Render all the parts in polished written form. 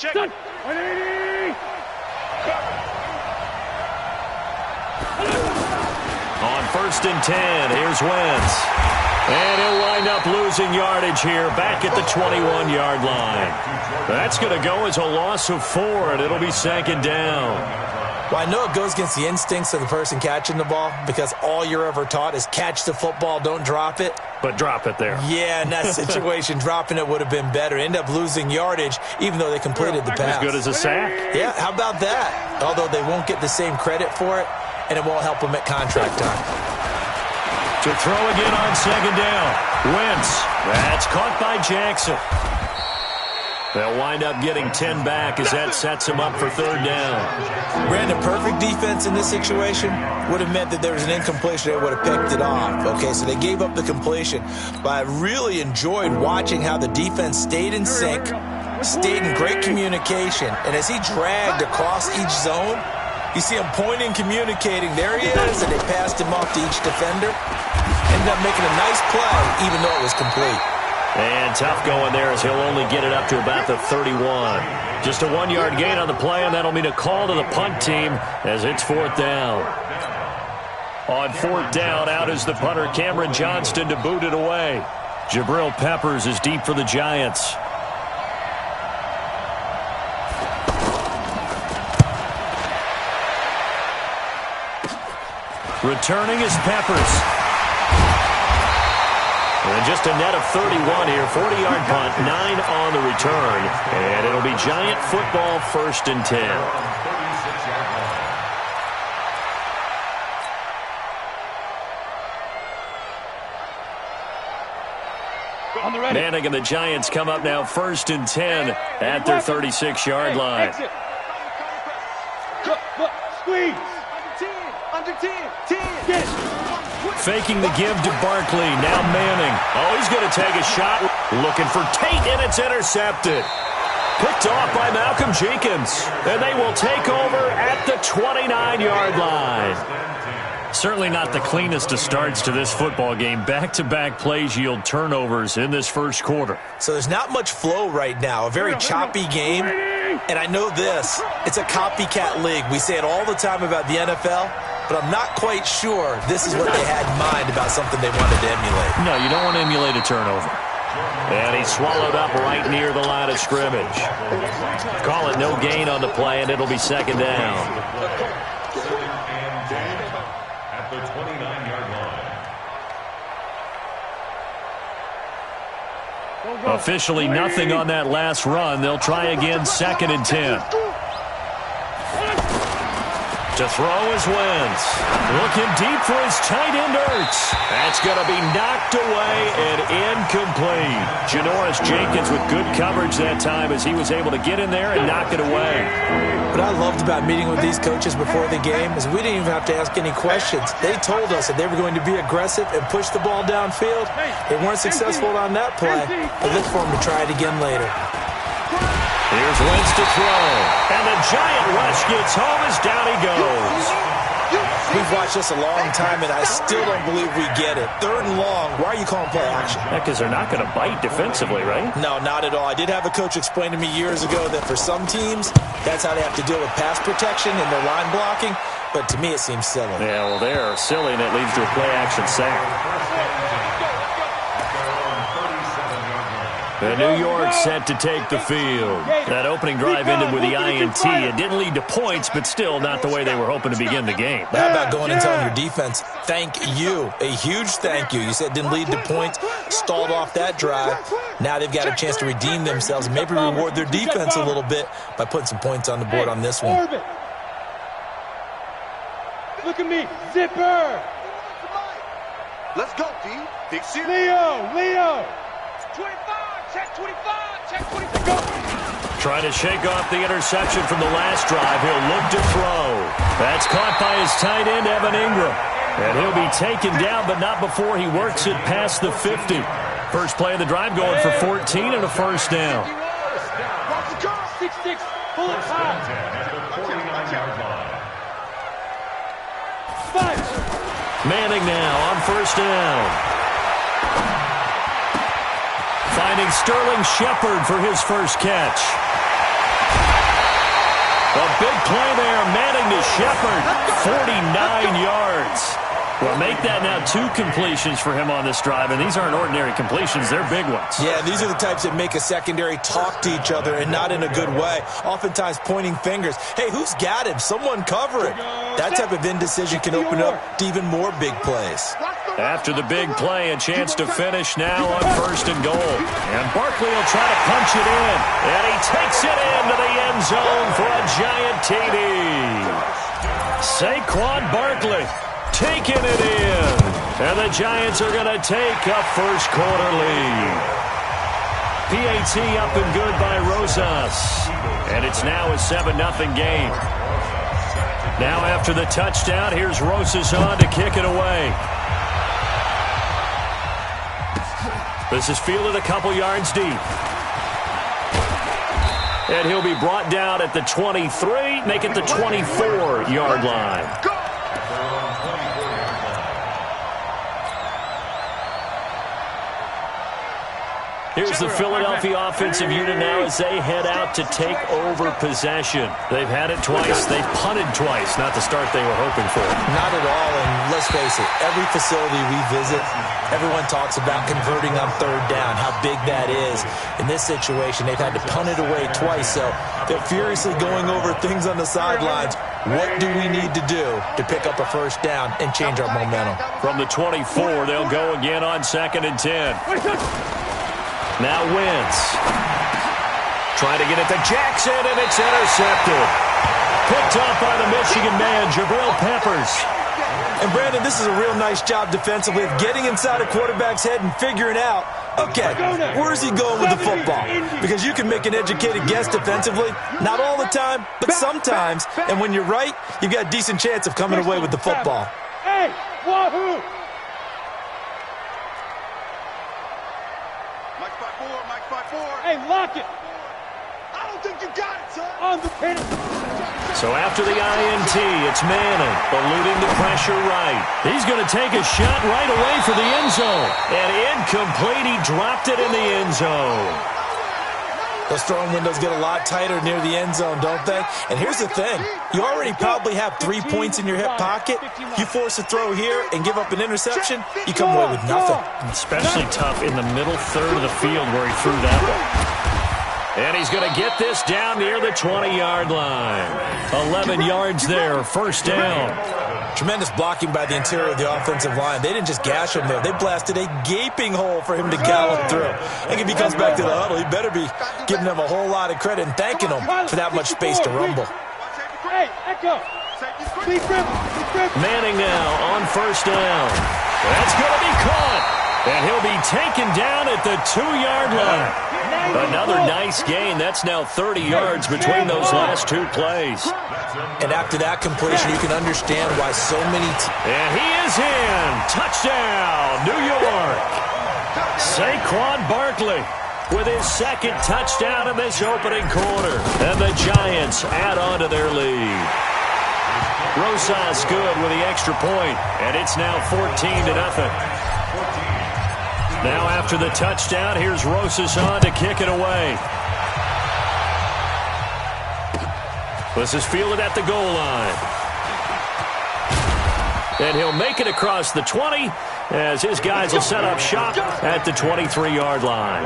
Check. 180. On 1st and 10, here's Wentz. And he'll wind up losing yardage here back at the 21-yard line. That's going to go as a loss of 4, and it'll be 2nd down. Well, I know it goes against the instincts of the person catching the ball because all you're ever taught is catch the football, don't drop it. But drop it there. Yeah, in that situation, dropping it would have been better. End up losing yardage even though they completed the pass. As good as a sack. Yeah, how about that? Although they won't get the same credit for it, and it won't help them at contract time. To throw again on 2nd down. Wentz. That's caught by Jackson. They'll wind up getting 10 back as that sets them up for 3rd down. Brandon, perfect defense in this situation would have meant that there was an incompletion. They would have picked it off. Okay, so they gave up the completion. But I really enjoyed watching how the defense stayed in sync, stayed in great communication. And as he dragged across each zone, you see him pointing, communicating. There he is, and they passed him off to each defender. Ended up making a nice play, even though it was complete. And tough going there as he'll only get it up to about the 31. Just a 1-yard gain on the play, and that'll mean a call to the punt team as it's 4th down. On 4th down, out is the punter, Cameron Johnston, to boot it away. Jabril Peppers is deep for the Giants. Returning is Peppers. And just a net of 31 here, 40-yard punt, 9 on the return. And it'll be Giant football, 1st and 10. Manning and the Giants come up now 1st and 10 at their 36-yard line. Squeeze. Under 10. 10. Get it. Faking the give to Barkley. Now Manning. Oh, he's going to take a shot. Looking for Tate, and it's intercepted. Picked off by Malcolm Jenkins. And they will take over at the 29-yard line. Certainly not the cleanest of starts to this football game. Back-to-back plays yield turnovers in this first quarter. So there's not much flow right now. A very choppy game. And I know this. It's a copycat league. We say it all the time about the NFL. But I'm not quite sure this is what they had in mind about something they wanted to emulate. No, you don't want to emulate a turnover. And he's swallowed up right near the line of scrimmage. Call it no gain on the play, and it'll be 2nd down. At the 29-yard line. Officially nothing on that last run. They'll try again, 2nd and 10. To throw is Wentz. Looking deep for his tight end, Ertz. That's going to be knocked away and incomplete. Janoris Jenkins with good coverage that time as he was able to get in there and knock it away. What I loved about meeting with these coaches before the game is we didn't even have to ask any questions. They told us that they were going to be aggressive and push the ball downfield. They weren't successful on that play, but look for them to try it again later. Here's Wentz to throw. And the Giant rush gets home as down he goes. We've watched this a long time, and I still don't believe we get it. 3rd and long. Why are you calling play action? Because they're not going to bite defensively, right? No, not at all. I did have a coach explain to me years ago that for some teams, that's how they have to deal with pass protection and their line blocking. But to me, it seems silly. Yeah, well, they're silly, and it leads to a play-action sack. And New York set to take the field. That opening drive ended with the INT. It didn't lead to points, but still not the way they were hoping to begin the game. How about going and telling your defense, thank you, a huge thank you. You said it didn't lead to points, stalled off that drive. Now they've got a chance to redeem themselves and maybe reward their defense a little bit by putting some points on the board on this one. Look at me, zipper. Let's go, D. Fix it. Leo. 25, check 25, check 25, go. Trying to shake off the interception from the last drive. He'll look to throw. That's caught by his tight end, Evan Ingram. And he'll be taken down, but not before he works it past the 50. First play of the drive going for 14 and a 1st down. 6-6, pull it high. At the 49-yard line. Manning now on 1st down. Finding Sterling Shepard for his first catch. A big play there. Manning to Shepard. 49 yards. Well, make that now 2 completions for him on this drive, and these aren't ordinary completions. They're big ones. Yeah, these are the types that make a secondary talk to each other and not in a good way. Oftentimes pointing fingers. Hey, who's got him? Someone cover it. That type of indecision can open up to even more big plays. After the big play, a chance to finish now on 1st and goal. And Barkley will try to punch it in. And he takes it into the end zone for a giant TD. Saquon Barkley taking it in. And the Giants are going to take a first-quarter lead. PAT up and good by Rosas. And it's now a 7-0 game. Now after the touchdown, here's Rosas on to kick it away. This is fielded a couple yards deep. And he'll be brought down at the 23, make it the 24-yard line. Here's the Philadelphia offensive unit now as they head out to take over possession. They've had it twice. They've punted twice. Not the start they were hoping for. Not at all, and let's face it, every facility we visit, everyone talks about converting on 3rd down, how big that is. In this situation, they've had to punt it away twice, so they're furiously going over things on the sidelines. What do we need to do to pick up a first down and change our momentum? From the 24, they'll go again on 2nd and 10. Now Wentz. Trying to get it to Jackson, and it's intercepted. Picked up by the Michigan man, Jabril Peppers. And, Brandon, this is a real nice job defensively of getting inside a quarterback's head and figuring out, okay, where's he going with the football? Because you can make an educated guess defensively. Not all the time, but sometimes. And when you're right, you've got a decent chance of coming away with the football. Hey, wahoo! Hey, lock it! I don't think you got it, son! On the pin! So after the INT, it's Manning, eluding the pressure right. He's going to take a shot right away for the end zone. And incomplete, he dropped it in the end zone. Those throwing windows get a lot tighter near the end zone, don't they? And here's the thing. You already probably have 3 points in your hip pocket. You force a throw here and give up an interception, you come away with nothing. Especially tough in the middle third of the field where he threw that one. And he's going to get this down near the 20-yard line. 11 yards there, first down. Tremendous blocking by the interior of the offensive line. They didn't just gash him there. They blasted a gaping hole for him to gallop through. I think if he comes back to the huddle, he better be giving them a whole lot of credit and thanking them for that much space to rumble. Hey, Echo. Manning now on first down. That's going to be caught. And he'll be taken down at the 2-yard line. Another nice gain. That's now 30 yards between those last 2 plays. And after that completion, you can understand why so many... And he is in. Touchdown, New York. Saquon Barkley with his 2nd touchdown in this opening quarter. And the Giants add on to their lead. Rosas good with the extra point. And it's now 14-0. Now after the touchdown, here's Rosas on to kick it away. This is fielded at the goal line. And he'll make it across the 20 as his guys will set up shop at the 23-yard line.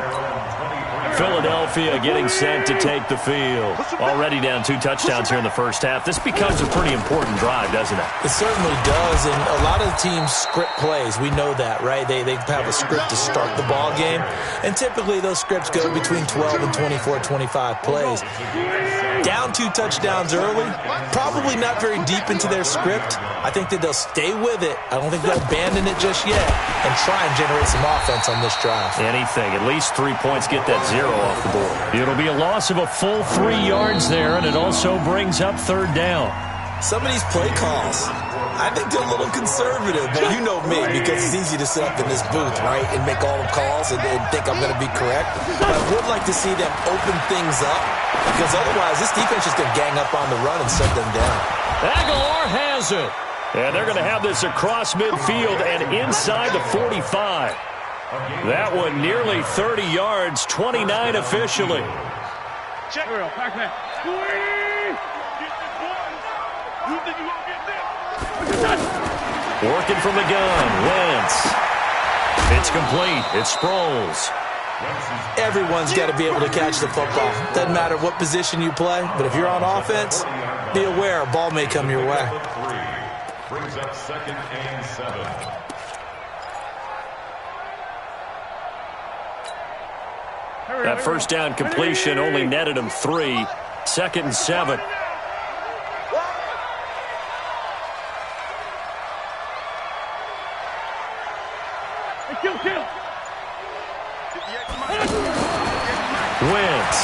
Philadelphia getting set to take the field. Already down 2 touchdowns here in the first half. This becomes a pretty important drive, doesn't it? It certainly does, and a lot of teams script plays. We know that, right? They have a script to start the ball game, and typically those scripts go between 12 and 24, 25 plays. Down 2 touchdowns early, probably not very deep into their script. I think that they'll stay with it. I don't think they'll abandon it just yet and try and generate some offense on this drive. Anything. At least 3 points, get that 0 off the board. It'll be a loss of a full 3 yards there, and it also brings up 3rd down. Some of these play calls, I think they're a little conservative, but you know me, because it's easy to sit up in this booth, right, and make all the calls and think I'm going to be correct. But I would like to see them open things up, because otherwise this defense is going to gang up on the run and shut them down. Aguilar has it. And they're going to have this across midfield and inside the 45. That one nearly 30 yards, 29 officially. Check. Pac-Man. You think you gonna get this? Working from the gun. Wentz. It's complete. It's Sproles. Everyone's got to be able to catch the football. Doesn't matter what position you play, but if you're on offense, be aware a ball may come your way. Brings up 2nd and 7. That first down completion only netted him 3. 2nd and 7. Wentz.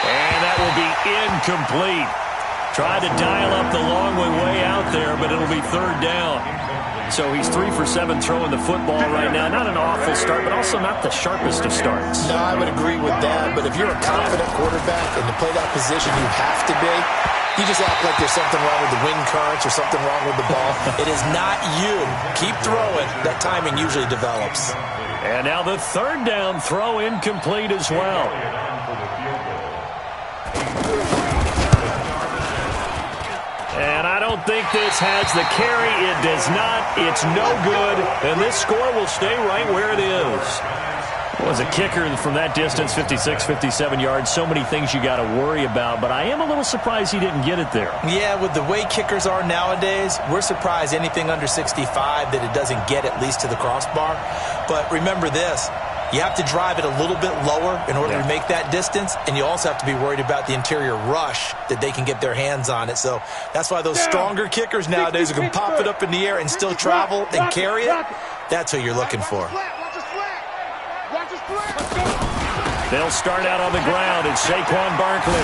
And that will be incomplete. Tried to dial up the long way out there, but it'll be 3rd down. So he's 3 for 7 throwing the football right now. Not an awful start, but also not the sharpest of starts. No, I would agree with that. But if you're a confident quarterback and to play that position you have to be, you just act like there's something wrong with the wind currents or something wrong with the ball. It is not you. Keep throwing. That timing usually develops. And now the 3rd down throw incomplete as well. And I don't think this has the carry. It does not. It's no good. And this score will stay right where it is. Was a kicker from that distance, 56, 57 yards. So many things you got to worry about, but I am a little surprised he didn't get it there. Yeah, with the way kickers are nowadays, we're surprised anything under 65 that it doesn't get at least to the crossbar. But remember this, you have to drive it a little bit lower in order to make that distance, and you also have to be worried about the interior rush that they can get their hands on it. So that's why those stronger kickers nowadays who can pop it up in the air and still travel and carry it, that's who you're looking for. They'll start out on the ground. It's Saquon Barkley.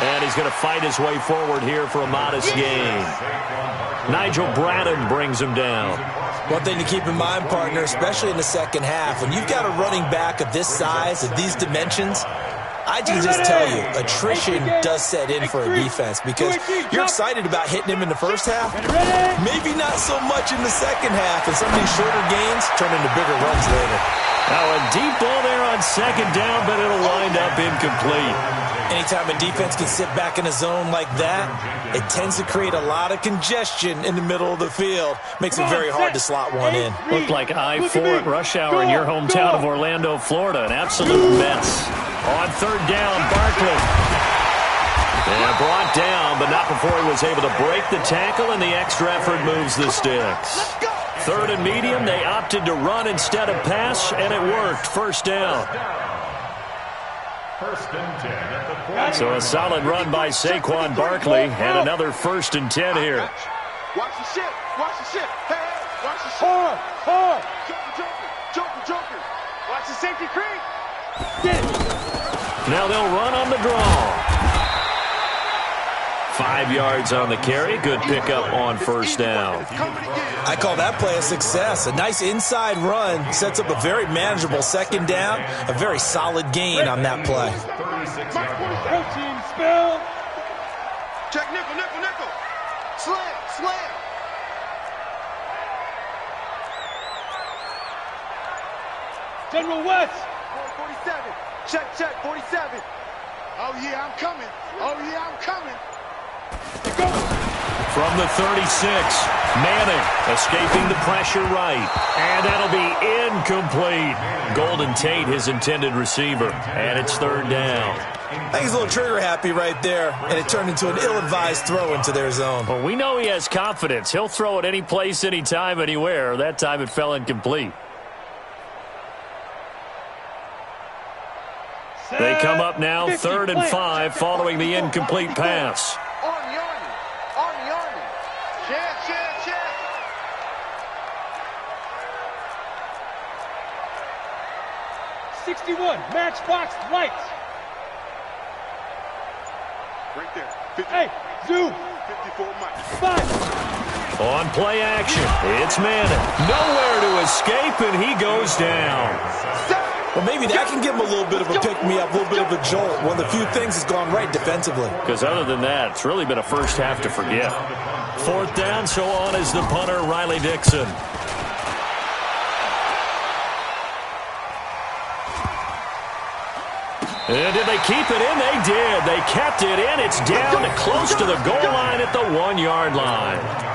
And he's going to fight his way forward here for a modest gain. Nigel Bradham brings him down. One thing to keep in mind, partner, especially in the second half, when you've got a running back of this size, of these dimensions, I can just tell you, attrition does set in for a defense because you're excited about hitting him in the first half, maybe not so much in the second half, and some of these shorter gains turn into bigger runs later. Now a deep ball there on 2nd down, but it'll wind up incomplete. Anytime a defense can sit back in a zone like that, it tends to create a lot of congestion in the middle of the field. Makes it very hard to slot one in. Looked like I-4 at rush hour in your hometown of Orlando, Florida. An absolute mess. On 3rd down, Barkley. And brought down, but not before he was able to break the tackle, and the extra effort moves the sticks. 3rd and medium, they opted to run instead of pass, and it worked. 1st down. 1st and 10 at the 40. So a solid run by Saquon Barkley, and another 1st and 10 here. Watch the shit. Watch the shit. Hey, watch the shit. Hard. Joker. Watch the safety creep. Get it. Now they'll run on the draw. 5 yards on the carry. Good pickup on 1st down. I call that play a success. A nice inside run sets up a very manageable 2nd down. A very solid gain on that play. Protein spill. Check nickel. Slam. General West. 47. Check, 47. Oh, yeah, I'm coming. From the 36, Manning escaping the pressure right. And that'll be incomplete. Golden Tate, his intended receiver. And it's 3rd down. I think he's a little trigger happy right there, and it turned into an ill-advised throw into their zone. Well, we know he has confidence. He'll throw it any place, anytime, anywhere. That time it fell incomplete. They come up now 3rd and 5 following the incomplete pass. Army. Check. 61, matchbox lights. Right there. 50. Hey, zoom. 54 Mike. 5. On play action, it's Manning. Nowhere to escape, and he goes down. Well, maybe that can give him a little bit of a pick-me-up, a little bit of a jolt. One of the few things that's gone right defensively. Because other than that, it's really been a first half to forget. 4th down, so on is the punter, Riley Dixon. And did they keep it in? They did. They kept it in. It's down close to the goal line at the 1-yard line.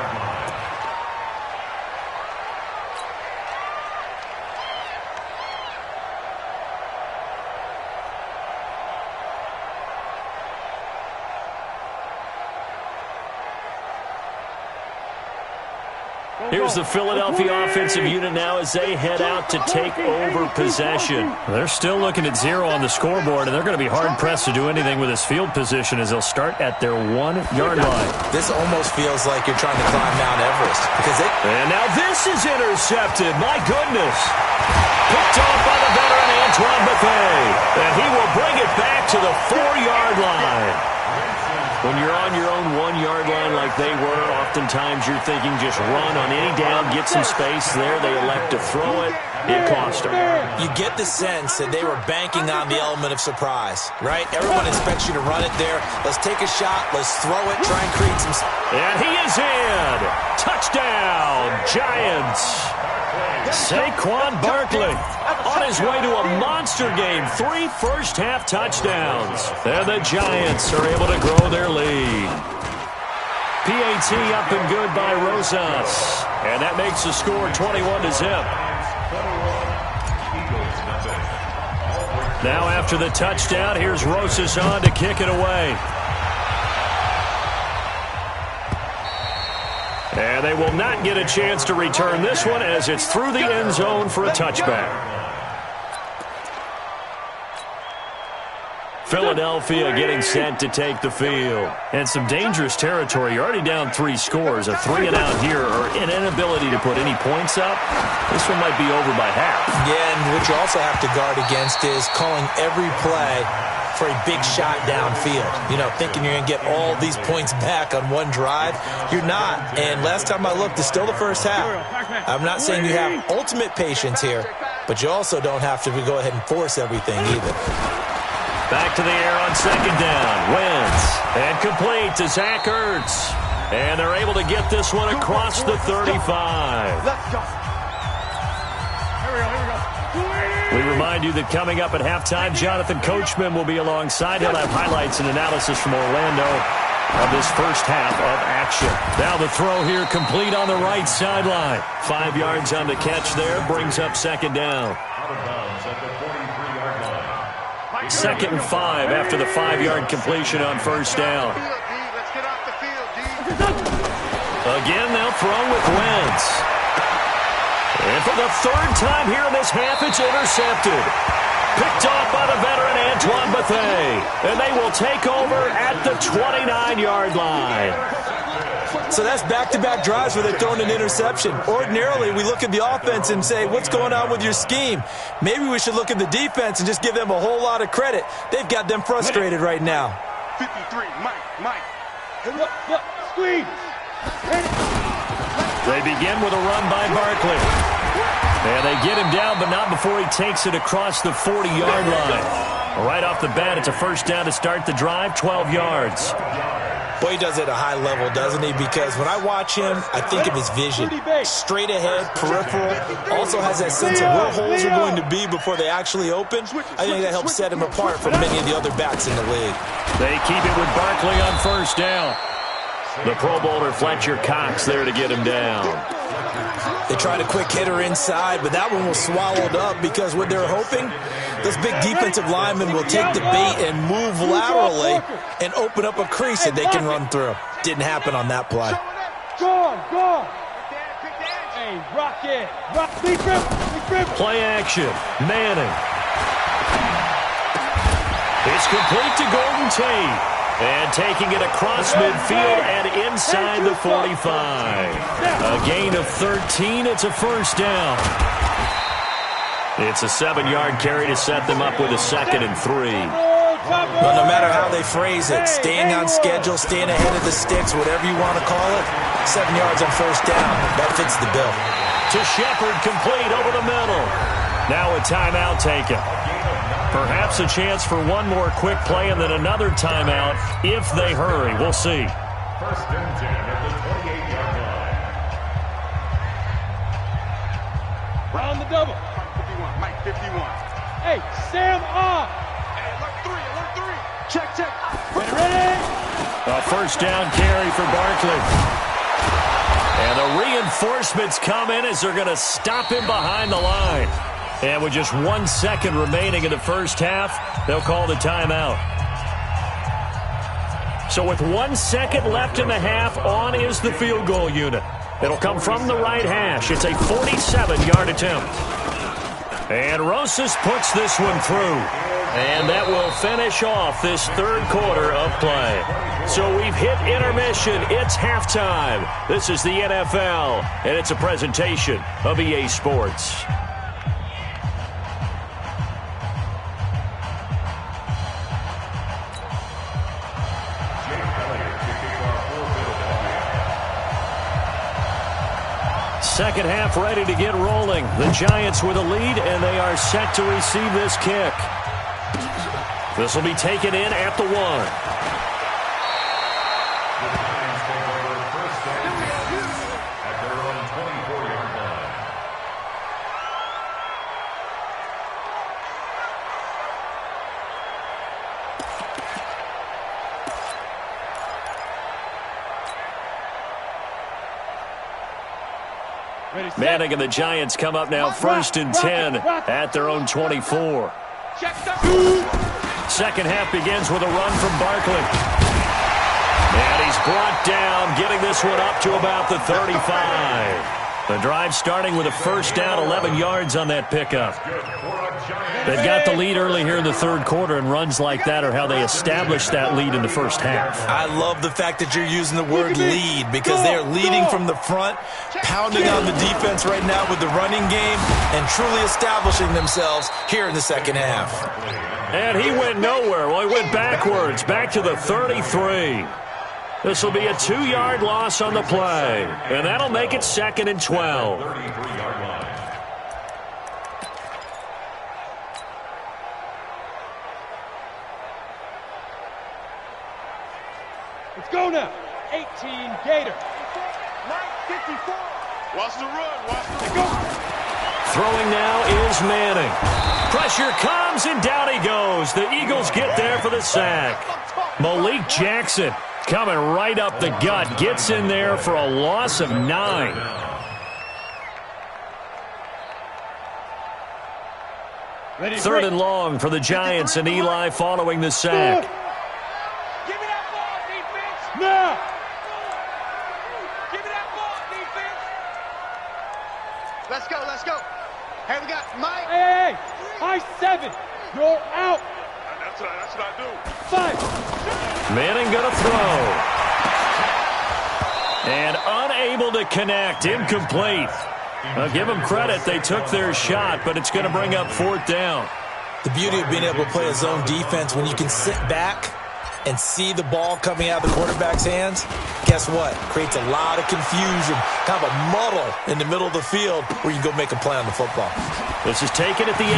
Here's the Philadelphia offensive unit now as they head out to take over possession. They're still looking at 0 on the scoreboard, and they're going to be hard-pressed to do anything with this field position as they'll start at their 1-yard line. This almost feels like you're trying to climb Mount Everest. And now this is intercepted. My goodness. Picked off by the veteran Antoine Bethea. And he will bring it back to the 4-yard line. When you're on your own 1-yard line like they were, oftentimes you're thinking just run on any down, get some space there. They elect to throw it. It cost them. You get the sense that they were banking on the element of surprise, right? Everyone expects you to run it there. Let's take a shot. Let's throw it. Try and create some... And he is in. Touchdown, Giants. Saquon Barkley on his way to a monster game. 3 first-half touchdowns. And the Giants are able to grow their lead. PAT up and good by Rosas. And that makes the score 21-0. Now after the touchdown, here's Rosas on to kick it away. And they will not get a chance to return this one as it's through the end zone for a touchback. Philadelphia getting set to take the field. And some dangerous territory. You're already down 3 scores. A 3-and-out here or an inability to put any points up. This one might be over by half. Yeah, and what you also have to guard against is calling every play for a big shot downfield. You know, thinking you're going to get all these points back on one drive. You're not. And last time I looked, it's still the first half. I'm not saying you have ultimate patience here, but you also don't have to go ahead and force everything either. Back to the air on 2nd down. Wentz. And complete to Zach Ertz. And they're able to get this one across the 35. Let's go. Here we go. We remind you that coming up at halftime, Jonathan Coachman will be alongside. He'll have highlights and analysis from Orlando of this first half of action. Now the throw here complete on the right sideline. 5 yards on the catch there. Brings up 2nd down. Out of bounds at the 43-yard line. 2nd and 5 after the 5-yard completion on 1st down. Let's get off the field, D. Again, they'll throw with Wentz. And for the 3rd time here in this half, it's intercepted. Picked off by the veteran Antoine Bethea. And they will take over at the 29-yard line. So that's back-to-back drives where they're throwing an interception. Ordinarily, we look at the offense and say, what's going on with your scheme? Maybe we should look at the defense and just give them a whole lot of credit. They've got them frustrated right now. 53, Mike. Squeeze. They begin with a run by Barkley. And they get him down, but not before he takes it across the 40-yard line. Right off the bat, it's a 1st down to start the drive, 12 yards. Boy, he does it at a high level, doesn't he? Because when I watch him, I think of his vision. Straight ahead, peripheral. Also has that sense of where holes are going to be before they actually open. I think that helps set him apart from many of the other backs in the league. They keep it with Barkley on 1st down. The Pro Bowler Fletcher Cox there to get him down. They tried a quick hitter inside, but that one was swallowed up because what they're hoping, those big defensive linemen will take the bait and move laterally and open up a crease that they can run through. Didn't happen on that play. Go. Hey, rock it. Big grip. Play action. Manning. It's complete to Golden Tate. And taking it across midfield and inside the 45. A gain of 13. It's a 1st down. It's a 7-yard carry to set them up with a 2nd and 3. Well, no matter how they phrase it, staying on schedule, staying ahead of the sticks, whatever you want to call it, 7 yards on 1st down. That fits the bill. To Shepard, complete over the middle. Now a timeout taken. Perhaps a chance for one more quick play and then another timeout if they hurry. We'll see. 1st and 10 at the 28-yard line. Round the double. Mike 51. Hey, Sam off. Check, check. Ready? A first down carry for Barkley. And the reinforcements come in as they're going to stop him behind the line. And with just 1 second remaining in the first half, they'll call the timeout. So with 1 second left in the half, on is the field goal unit. It'll come from the right hash. It's a 47-yard attempt. And Rosas puts this one through. And that will finish off this third quarter of play. So we've hit intermission. It's halftime. This is the NFL, and it's a presentation of EA Sports. Second half ready to get rolling. The Giants with a lead, and they are set to receive this kick. This will be taken in at the 1. The Giants take over first and 10 at their own 24-yard line. Manning and the Giants come up now first and 10 at their own 24. Second half begins with a run from Barkley. And he's brought down, getting this one up to about the 35. The drive starting with a first down, 11 yards on that pickup. They've got the lead early here in the third quarter, and runs like that are how they establish that lead in the first half. I love the fact that you're using the word lead, because they are leading from the front, pounding on the defense right now with the running game, and truly establishing themselves here in the second half. And he went nowhere. Well, he went backwards, back to the 33. This will be a 2-yard loss on the play, and that'll make it 2nd and 12. 33-yard line. Let's go now. 18 Gator. 54. Watch the run. Watch the go. Throwing now is Manning. Pressure comes, and down he goes. The Eagles get there for the sack. Malik Jackson coming right up the gut. Gets in there for a loss of 9. Third and long for the Giants, and Eli following the sack. Give me that ball, defense. Now. Give me that ball, defense. Let's go, let's go. Hey, we got Mike. Hey, I-7. You're out. That's what I do. 5. Manning gonna throw. And unable to connect. Incomplete. I'll give them credit. They took their shot, but it's going to bring up 4th down. The beauty of being able to play a zone defense, when you can sit back and see the ball coming out of the quarterback's hands, guess what? Creates a lot of confusion, kind of a muddle in the middle of the field where you can go make a play on the football. This is taken at the 18.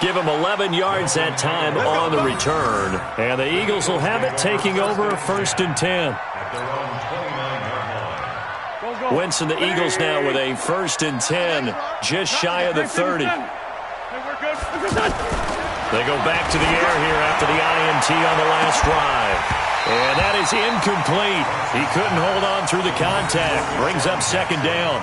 Give him 11 yards that time on the return. And the Eagles will have it, taking over 1st and 10. At their own 29-yard line. Wentz and the Eagles now with a 1st and 10, just shy of the 30. They go back to the air here after the INT on the last drive. And that is incomplete. He couldn't hold on through the contact. Brings up 2nd down.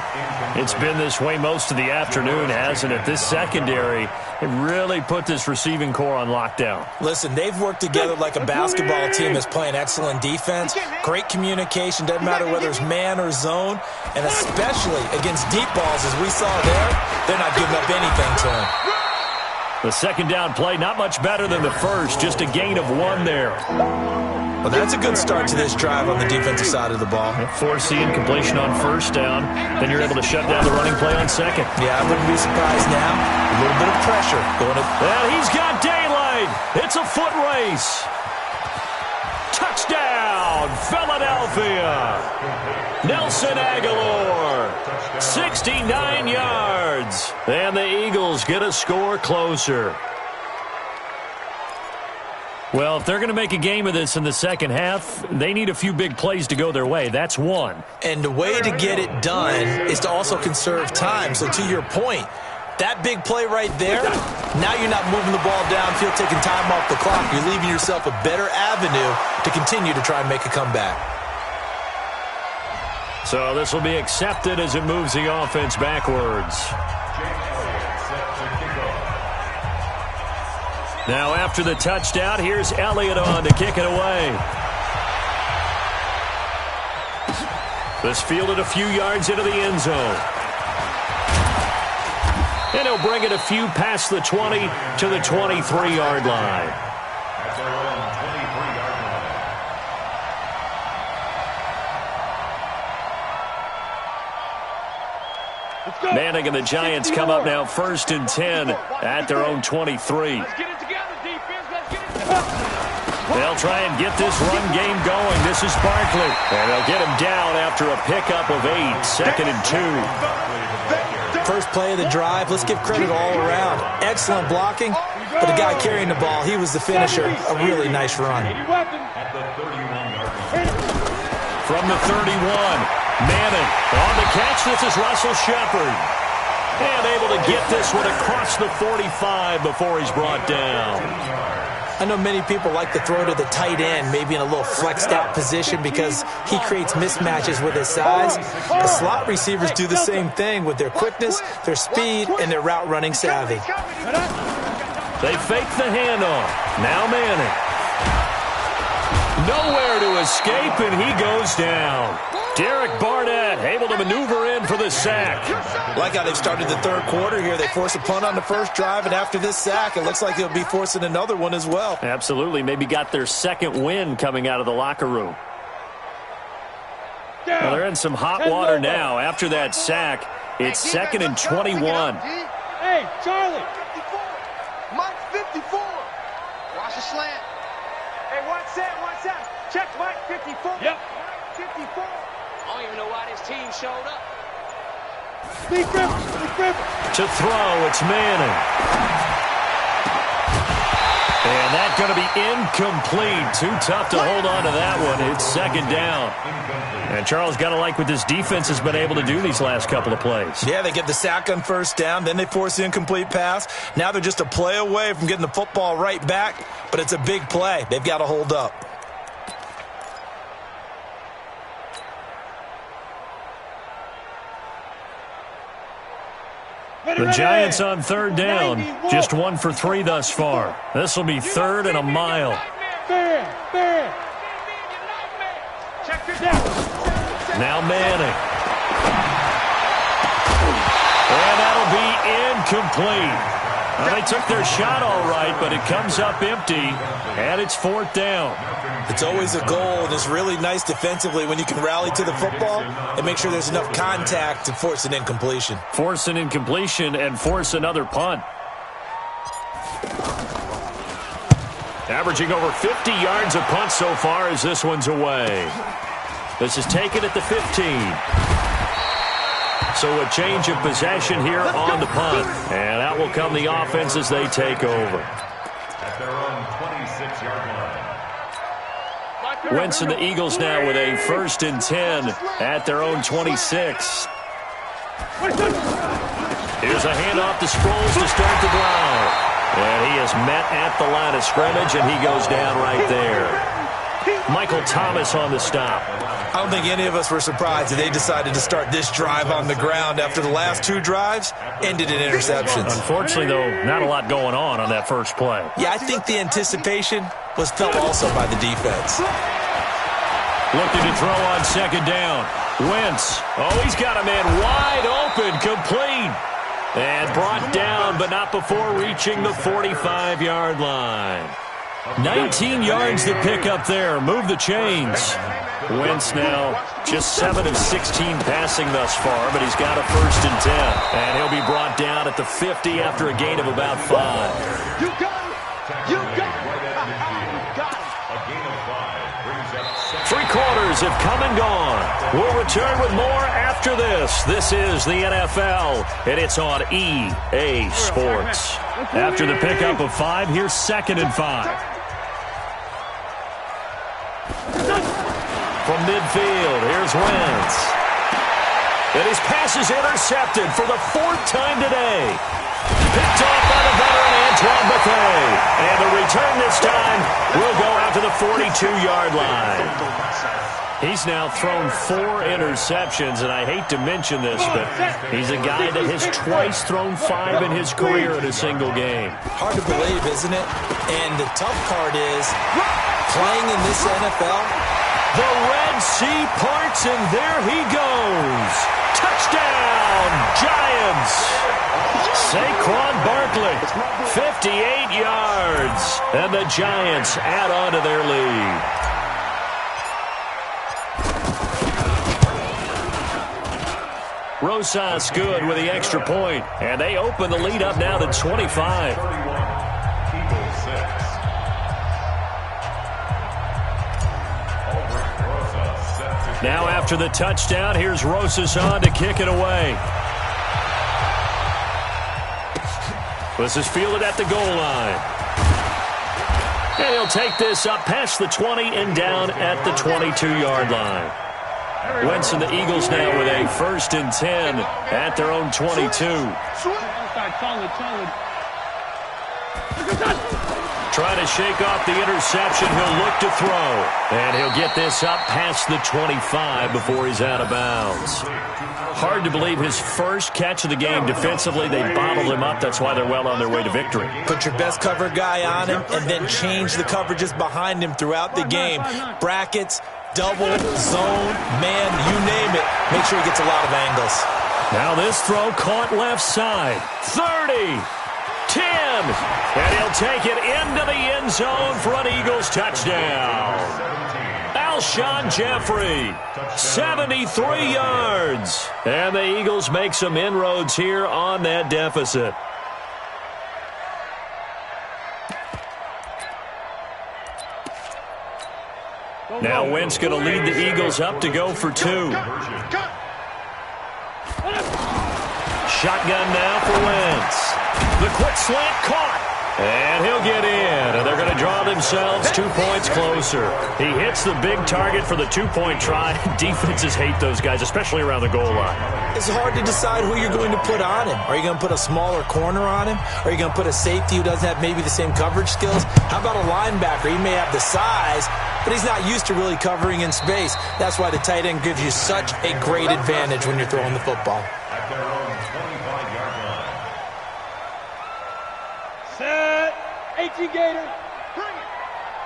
It's been this way most of the afternoon, hasn't it? This secondary, it really put this receiving core on lockdown. Listen, they've worked together like a basketball team that's playing excellent defense. Great communication, doesn't matter whether it's man or zone. And especially against deep balls, as we saw there, they're not giving up anything to him. The 2nd down play, not much better than the first, just a gain of 1 there. Well, that's a good start to this drive on the defensive side of the ball. Forcing completion on 1st down. Then you're able to shut down the running play on 2nd. Yeah, I wouldn't be surprised now. A little bit of pressure going to... And he's got daylight. It's a foot race. Touchdown, Philadelphia. Nelson Aguilar, 69 yards. And the Eagles get a score closer. Well, if they're going to make a game of this in the second half, they need a few big plays to go their way. That's one. And the way to get it done is to also conserve time. So to your point, That big play right there, now you're not moving the ball downfield, taking time off the clock. You're leaving yourself a better avenue to continue to try and make a comeback. So this will be accepted as it moves the offense backwards. Now after the touchdown, here's Elliott on to kick it away. This fielded a few yards into the end zone. And he'll bring it a few past the 20 to the 23-yard line. At their own 23-yard line. Manning and the Giants come up now 1st and 10 at their own 23. Let's get it together, defense. Let's get it together. They'll try and get this run game going. This is Barkley. And they'll get him down after a pickup of 8, 2nd and 2. First play of the drive, let's give credit all around. Excellent blocking, but the guy carrying the ball, he was the finisher. A really nice run. At the 31-yard line. From the 31, Manning on the catch. This is Russell Shepard. And able to get this one across the 45 before he's brought down. I know many people like to throw to the tight end, maybe in a little flexed out position because he creates mismatches with his size. The slot receivers do the same thing with their quickness, their speed, and their route running savvy. They fake the handoff. Now Manning. Nowhere to escape, and he goes down. Derek Barnett able to maneuver in for the sack. Like how they've started the third quarter here. They force a punt on the first drive, and after this sack, it looks like they'll be forcing another one as well. Absolutely. Maybe got their second win coming out of the locker room. Well, they're in some hot water now. After that sack, it's 2nd and 21. Hey, Charlie. 54. Mike 54. Watch the slant. Hey, watch that. Check Mike 54. Yep. 54. I don't even know why this team showed up. Speak Rivers. To throw, it's Manning. And that's going to be incomplete. Too tough to hold on to that one. It's 2nd down. And Charles, got to like what this defense has been able to do these last couple of plays. Yeah, they get the sack on first down, then they force the incomplete pass. Now they're just a play away from getting the football right back, but it's a big play. They've got to hold up. The Giants on 3rd down. Just 1 for 3 thus far. This will be 3rd and a mile. Fair. Check your down. Now Manning. And that'll be incomplete. Well, they took their shot all right, but it comes up empty, and it's 4th down. It's always a goal, and it's really nice defensively when you can rally to the football and make sure there's enough contact to force an incompletion. Force an incompletion and force another punt. Averaging over 50 yards a punt so far as this one's away. This is taken at the 15. So a change of possession here on the punt. And out will come the offense as they take over. At their own 26-yard line. Wentz and the Eagles now with a 1st and 10 at their own 26. Here's a handoff to Sproles to start the drive. And he is met at the line of scrimmage, and he goes down right there. Michael Thomas on the stop. I don't think any of us were surprised that they decided to start this drive on the ground after the last 2 drives ended in interceptions. Unfortunately, though, not a lot going on that first play. Yeah, I think the anticipation was felt also by the defense. Looking to throw on 2nd down. Wentz. Oh, he's got a man wide open, complete. And brought down, but not before reaching the 45-yard line. 19 yards to pick up there. Move the chains. Wentz now just 7 of 16 passing thus far, but he's got a 1st and 10. And he'll be brought down at the 50 after a gain of about 5. You got it. You got it. A gain of 5 brings up 3 quarters have come and gone. We'll return with more after this. This is the NFL, and it's on EA Sports. After the pickup of 5, here's 2nd and 5. From midfield, here's Wentz. And his pass is intercepted for the 4th time today. Picked off by the veteran Antoine Bethea. And the return this time will go out to the 42-yard line. He's now thrown 4 interceptions, and I hate to mention this, but he's a guy that has twice thrown 5 in his career in a single game. Hard to believe, isn't it? And the tough part is, playing in this NFL, the Red Sea parts, and there he goes. Touchdown, Giants. Saquon Barkley, 58 yards, and the Giants add on to their lead. Rosas good with the extra point, and they open the lead up now to 25. Now after the touchdown, here's Rosas on to kick it away. This is fielded at the goal line. And he'll take this up past the 20 and down at the 22-yard line. Wentz and the Eagles now with a 1st and 10 at their own 22. Trying to shake off the interception. He'll look to throw. And he'll get this up past the 25 before he's out of bounds. Hard to believe his first catch of the game defensively. They bottled him up. That's why they're well on their way to victory. Put your best cover guy on him and then change the coverages behind him throughout the game. Brackets, double, zone, man, you name it. Make sure he gets a lot of angles. Now this throw caught left side. 30, 10, and he'll take it into the end zone for an Eagles touchdown. Alshon Jeffrey, 73 yards. And the Eagles make some inroads here on that deficit. Now Wentz going to lead the Eagles up to go for 2. Shotgun now for Wentz. The quick slant caught. And he'll get in. And they're going to draw themselves 2 points closer. He hits the big target for the 2-point try. Defenses hate those guys, especially around the goal line. It's hard to decide who you're going to put on him. Are you going to put a smaller corner on him? Are you going to put a safety who doesn't have maybe the same coverage skills? How about a linebacker? He may have the size, but he's not used to really covering in space. That's why the tight end gives you such a great advantage when you're throwing the football. At their own 25-yard line. Set. 18 Gator. Bring it.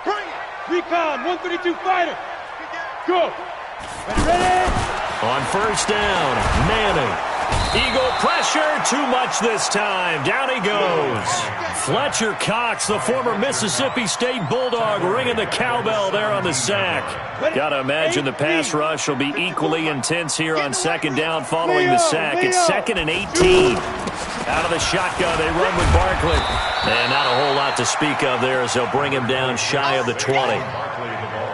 Bring it. Recon. 132 fighter. Go. Ready. On 1st down, Manning. Eagle pressure, too much this time. Down he goes. Fletcher Cox, the former Mississippi State Bulldog, ringing the cowbell there on the sack. Got to imagine the pass rush will be equally intense here on 2nd down following the sack. It's 2nd and 18. Out of the shotgun, they run with Barkley. And not a whole lot to speak of there as they'll bring him down shy of the 20.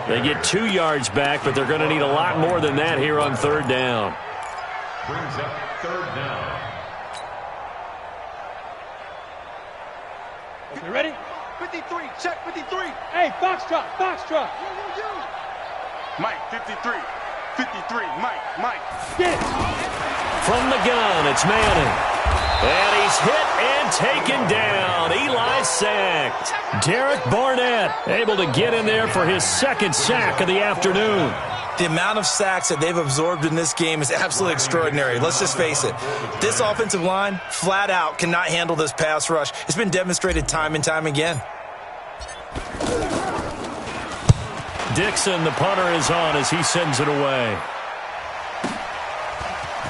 They get 2 yards back, but they're going to need a lot more than that here on 3rd down. Brings up 3rd down. Okay, ready? 53, check 53. Hey, Foxtrot, Foxtrot. Mike, 53. 53, Mike. Get it. From the gun, it's Manning. And he's hit and taken down. Eli sacked. Derek Barnett able to get in there for his 2nd sack of the afternoon. The amount of sacks that they've absorbed in this game is absolutely extraordinary. Let's just face it. This offensive line, flat out, cannot handle this pass rush. It's been demonstrated time and time again. Dixon, the punter, is on as he sends it away.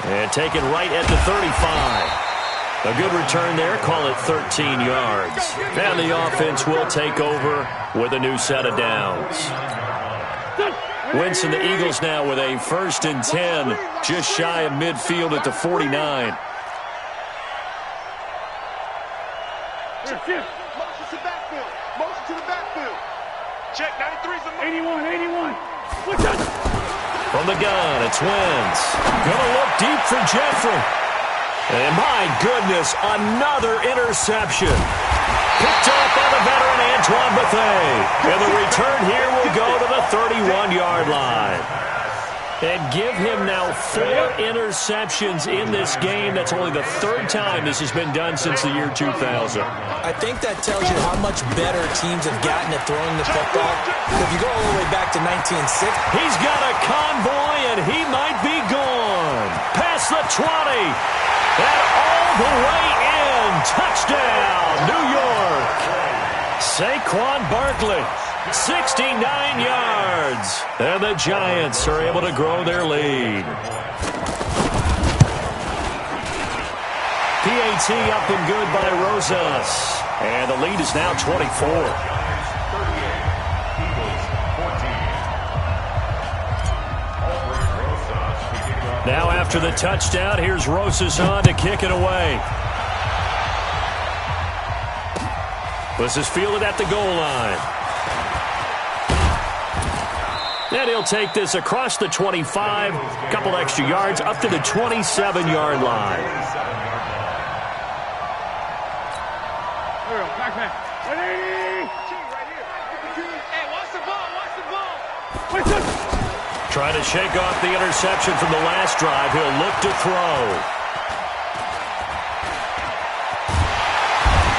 And taken right at the 35. A good return there. Call it 13 yards. And the offense will take over with a new set of downs. Wentz and the Eagles now with a 1st and 10, just shy of midfield at the 49. Motion to backfield. Motion to the backfield. Check 93's a 81. From the gun, it's Wentz. Gonna look deep for Jeffrey. And my goodness, another interception. Picked off by the veteran Antoine Bethea. And the return here will go to the 31-yard line. And give him now 4 interceptions in this game. That's only the 3rd time this has been done since the year 2000. I think that tells you how much better teams have gotten at throwing the football. If you go all the way back to 1960. He's got a convoy, and he might be gone. Past the 20. And all the way in. Touchdown, New York. Saquon Barkley. 69 yards. And the Giants are able to grow their lead. PAT up and good by Rosas. And the lead is now 24. Now after the touchdown, here's Rosas on to kick it away. This is fielded at the goal line. And he'll take this across the 25, couple extra yards, up to the 27-yard line. Hey, watch the ball, watch the ball. Trying to shake off the interception from the last drive. He'll look to throw.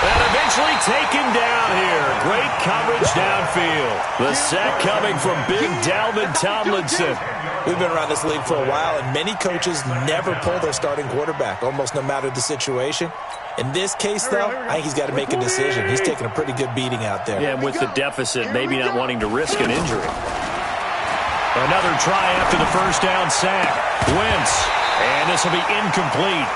Eventually taken down here. Great coverage downfield. The sack coming from big Dalvin Tomlinson. We've been around this league for a while, and many coaches never pull their starting quarterback, almost no matter the situation. In this case, though, I think he's got to make a decision. He's taking a pretty good beating out there. Yeah, and with the deficit, maybe not wanting to risk an injury. Another try after the first down sack. Wentz, and this will be incomplete.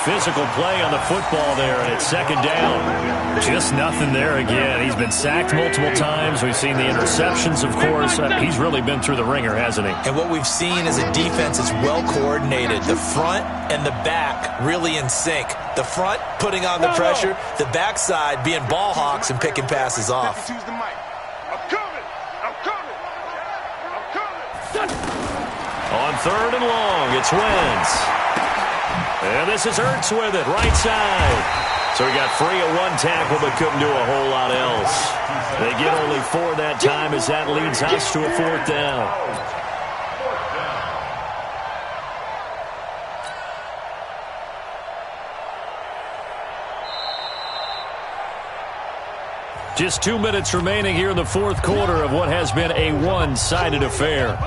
Physical play on the football there, and it's 2nd down. Just nothing there again. He's been sacked multiple times. We've seen the interceptions, of course. He's really been through the ringer, hasn't he? And what we've seen is a defense is well coordinated. The front and the back really in sync. The front putting on the pressure, the backside being ball hawks and picking passes off. I'm coming! I'm coming! I'm coming! On 3rd and long, it's Wentz. And this is Ertz with it, right side. So he got free of 1 tackle, but couldn't do a whole lot else. They get only 4 that time as that leads us to a 4th down. Just 2 minutes remaining here in the 4th quarter of what has been a one-sided affair.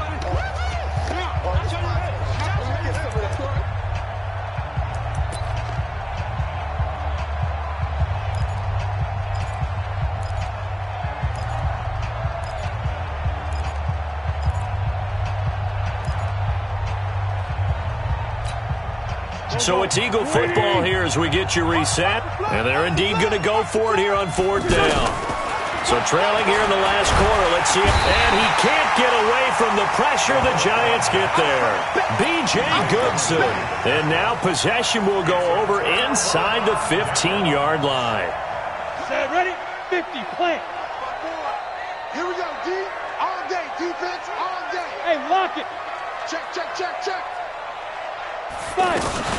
So it's Eagle football here as we get you reset. And they're indeed going to go for it here on 4th down. So trailing here in the last quarter. Let's see. And he can't get away from the pressure. The Giants get there. B.J. Goodson. And now possession will go over inside the 15-yard line. Set, ready, 50, play. Here we go, D. All day, defense, all day. Hey, lock it. Check, check, check, check. 5.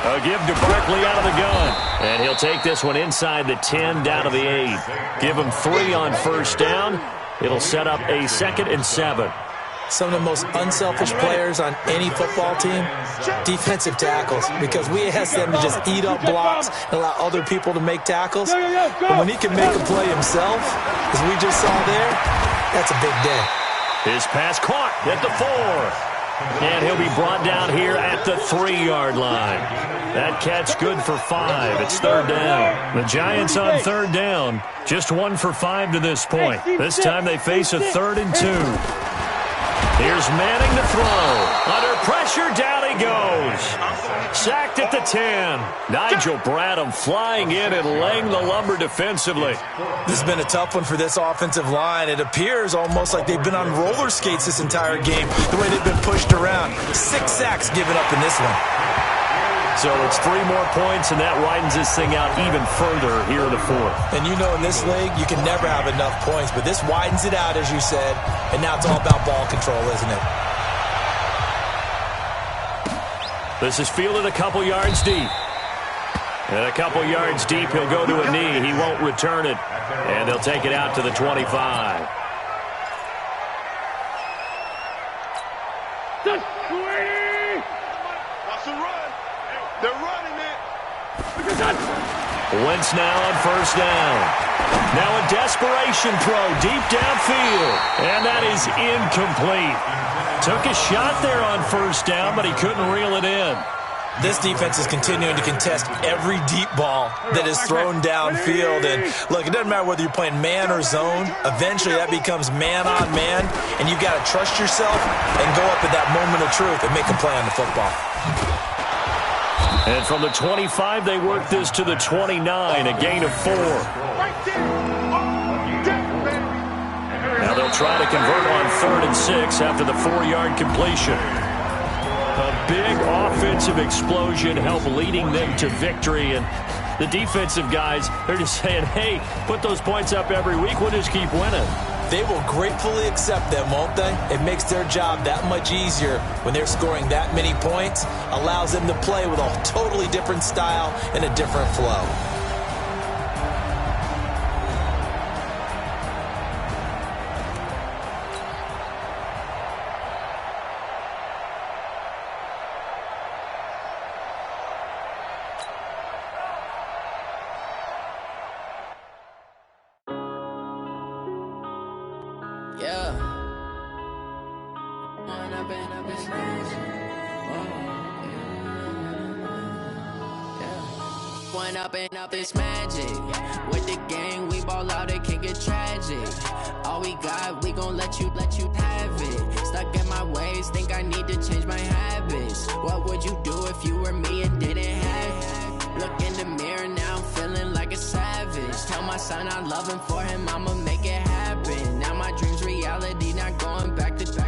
A give to Barkley out of the gun. And he'll take this one inside the 10, down to the 8. Give him 3 on 1st down. It'll set up a 2nd and 7. Some of the most unselfish players on any football team, defensive tackles, because we ask them to just eat up blocks and allow other people to make tackles. But when he can make a play himself, as we just saw there, that's a big day. His pass caught at the 4. And he'll be brought down here at the 3-yard line. That catch good for 5. It's 3rd down. The Giants on 3rd down. Just 1 for 5 to this point. This time they face a 3rd and 2. Here's Manning to throw. Under pressure, down he goes. Sacked at the 10. Nigel Bradham flying in and laying the lumber defensively. This has been a tough one for this offensive line. It appears almost like they've been on roller skates this entire game, the way they've been pushed around. 6 sacks given up in this one. So it's 3 more points, and that widens this thing out even further here in the 4th. And you know in this league, you can never have enough points, but this widens it out, as you said, and now it's all about ball control, isn't it? This is fielded a couple yards deep. And a couple yards deep, he'll go to a knee. He won't return it. And they'll take it out to the 25. They're running it. Wentz now on first down. Now a desperation throw deep downfield. And that is incomplete. Took a shot there on first down, but he couldn't reel it in. This defense is continuing to contest every deep ball that is thrown downfield. And, look, it doesn't matter whether you're playing man or zone. Eventually, that becomes man on man. And you've got to trust yourself and go up at that moment of truth and make a play on the football. And from the 25, they work this to the 29, a gain of 4. Now they'll try to convert on 3rd and 6 after the 4-yard completion. A big offensive explosion helped leading them to victory. And the defensive guys, they're just saying, hey, put those points up every week. We'll just keep winning. They will gratefully accept them, won't they? It makes their job that much easier when they're scoring that many points. Allows them to play with a totally different style and a different flow. Up it's magic. With the gang, we ball out, it can get tragic. All we got, we gon' let you have it. Stuck in my ways, think I need to change my habits. What would you do if you were me and didn't have it? Look in the mirror now, I'm feeling like a savage. Tell my son I love him, for him I'ma make it happen. Now my dream's reality, not going back to.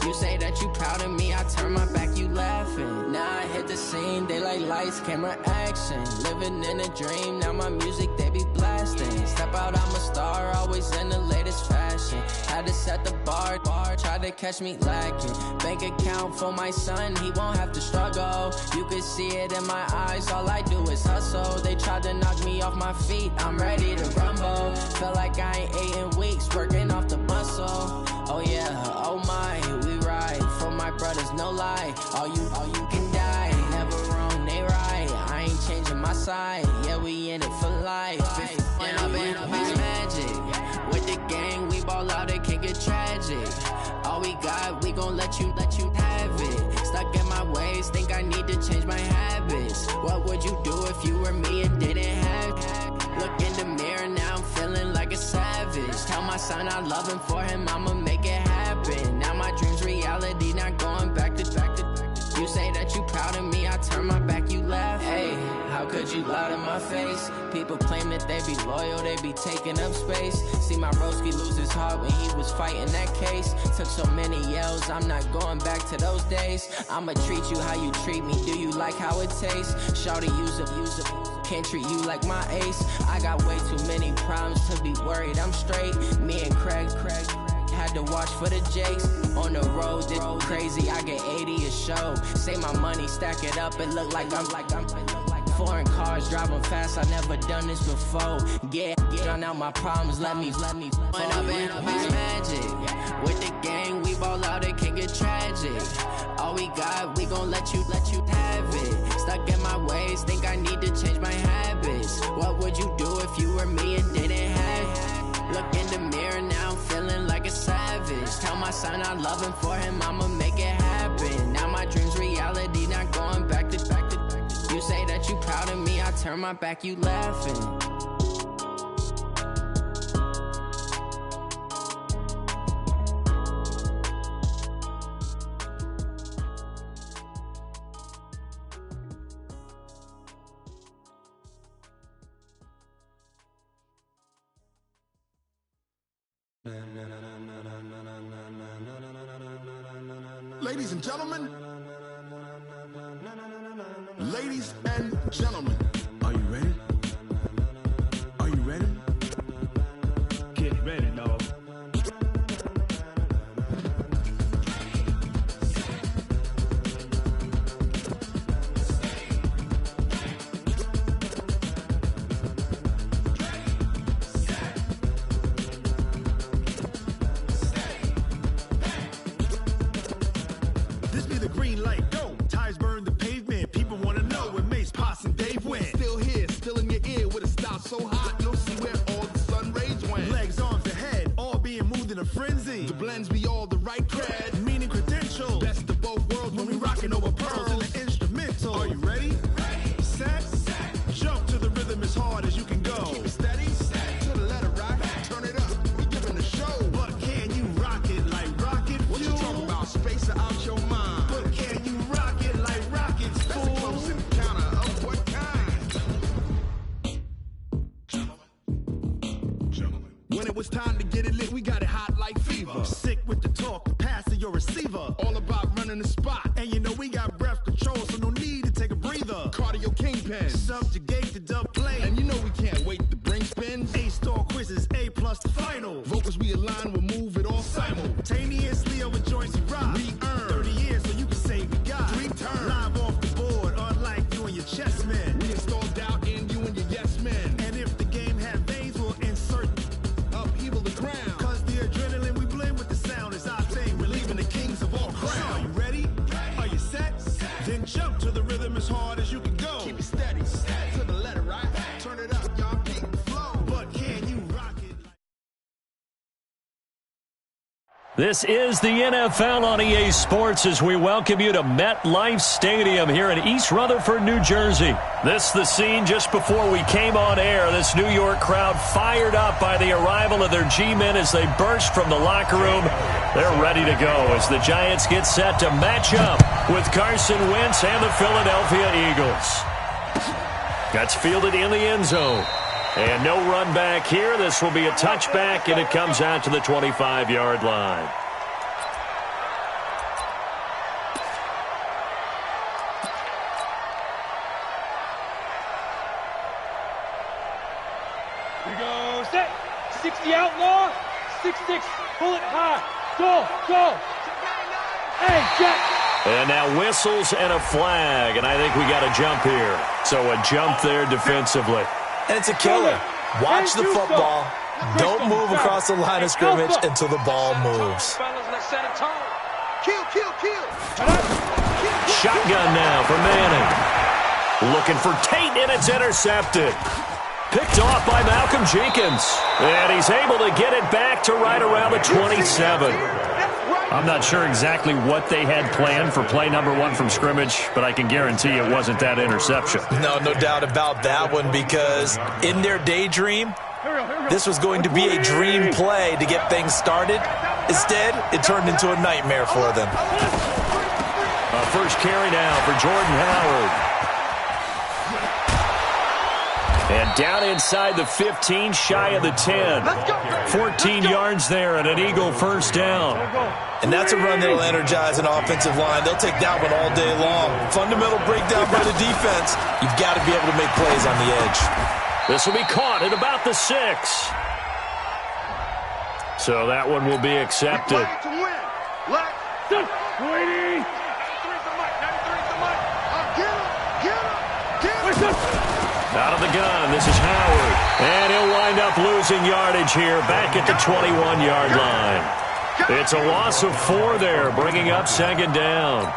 You say that you proud of me, I turn my back, you laughing. Now I hit the scene, they like lights, camera, action. Living in a dream, now my music, they be blasting. Step out, I'm a star, always in the latest fashion. Had to set the bar, try to catch me lacking. Bank account for my son, he won't have to struggle. You can see it in my eyes, all I do is hustle. They tried to knock me off my feet, I'm ready to rumble. Feel like I ain't ate in weeks, working off the muscle. Oh yeah, oh my, we ride for my brothers, no lie. All you can die, never wrong, they right. I ain't changing my side, yeah, we in it for life. When up it's magic. With the gang, we ball out, it can get tragic. All we got, we gon' let you have it. Stuck in my ways, think I need to change my habits. What would you do if you were me and didn't have it? Look in the mirror, now I'm feeling like a savage. Tell my son I love him, for him I'ma make it happen. Now my dream's reality, not going back to. You say that you proud of me, I turn my back, you laugh. Hey, how could you lie to my face? People claim that they be loyal, they be taking up space. See my broski lose his heart when he was fighting that case. Took so many yells, I'm not going back to those days. I'ma treat you how you treat me, do you like how it tastes? Shawty, use it. Can't treat you like my ace. I got way too many problems to be worried, I'm straight. Me and Craig had to watch for the Jakes. On the road, this crazy, I get 80 a show. Say my money, stack it up, it look like I'm foreign cars, driving fast, I never done this before. Get drown out my problems, let me. When up it's magic. With the gang, we ball out, it can get tragic. All we got, we gon' let you have it. Stuck in my ways, think I need to change my habits. What would you do if you were me and didn't have it? Look in the mirror, now I'm feeling like a savage. Tell my son I love him, for him I'ma make it happen. Now my dream's reality, not going back to. You say that you proud of me, I turn my back, you laughing. Ladies and gentlemen, ladies and gentlemen, are you ready? Are you ready? Get ready, dog. This be the green light, go. Tires burn the pavement. People wanna know when it's time to get it lit. We got it hot like fever. Sick with the talk, passing your receiver. All about running the spot. And you know we got breath control, so no need to take a breather. Cardio kingpin, subjugate the dub play. And you know we can't wait to bring spins. A-star quizzes, A+ the final. Vocals we align, we'll move it all simultaneously over joints we rock. We earn 30 years, so you can say we got 3 turns. Live off the board, unlike you and your chess men. We install doubt in you and your yes men. And if the game had veins, we'll insert upheaval the crown. Cause the adrenaline we blend with the sound is our thing. We're leaving the kings of all crowns. Are you ready? Are you set? Then jump to the rhythm as hard as you can go. Keep it steady, to the letter, right? Turn it up, y'all, peak the flow. But can you rock it? This is the NFL on EA Sports as we welcome you to MetLife Stadium here in East Rutherford, New Jersey. This is the scene just before we came on air. This New York crowd fired up by the arrival of their G-men as they burst from the locker room. They're ready to go as the Giants get set to match up with Carson Wentz and the Philadelphia Eagles. That's fielded in the end zone. And no run back here. This will be a touchback, and it comes out to the 25-yard line. Here we go, set. 60 outlaw. 6-6, pull it high. Go. Hey, Jack. And now whistles and a flag, and I think we got a jump here. So a jump there defensively. And it's a killer. Watch the football. Don't move across the line of scrimmage until the ball moves. Shotgun now for Manning. Looking for Tate, and it's intercepted. Picked off by Malcolm Jenkins. And he's able to get it back to right around the 27. I'm not sure exactly what they had planned for play number 1 from scrimmage, but I can guarantee it wasn't that interception. No doubt about that one, because in their daydream, this was going to be a dream play to get things started. Instead, it turned into a nightmare for them. A first carry now for Jordan Howard. And down inside the 15, shy of the 10. 14 yards there and an Eagle first down. And that's a run that will energize an offensive line. They'll take that one all day long. Fundamental breakdown by the defense. You've got to be able to make plays on the edge. This will be caught at about the 6. So that one will be accepted. Out of the gun, this is Howard. And he'll wind up losing yardage here back at the 21-yard line. It's a loss of 4 there, bringing up second down.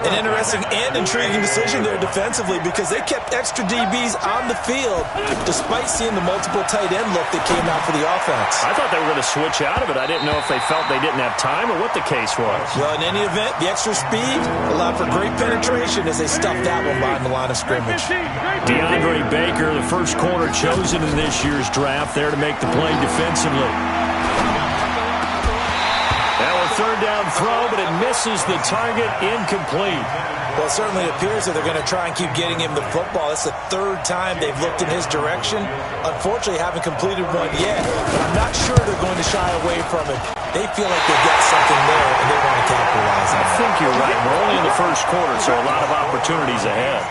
An interesting and intriguing decision there defensively, because they kept extra DBs on the field despite seeing the multiple tight end look that came out for the offense. I thought they were going to switch out of it. I didn't know if they felt they didn't have time or what the case was. Well, in any event, the extra speed allowed for great penetration as they stuffed that one behind the line of scrimmage. DeAndre Baker, the first corner chosen in this year's draft, there to make the play defensively. Now a third down throw, but it misses the target, incomplete. Well, it certainly appears that they're going to try and keep getting him the football. It's the 3rd time they've looked in his direction. Unfortunately, haven't completed one yet, but I'm not sure they're going to shy away from it. They feel like they've got something there, and they want to capitalize on it. I think you're right. We're only in the first quarter, so a lot of opportunities ahead.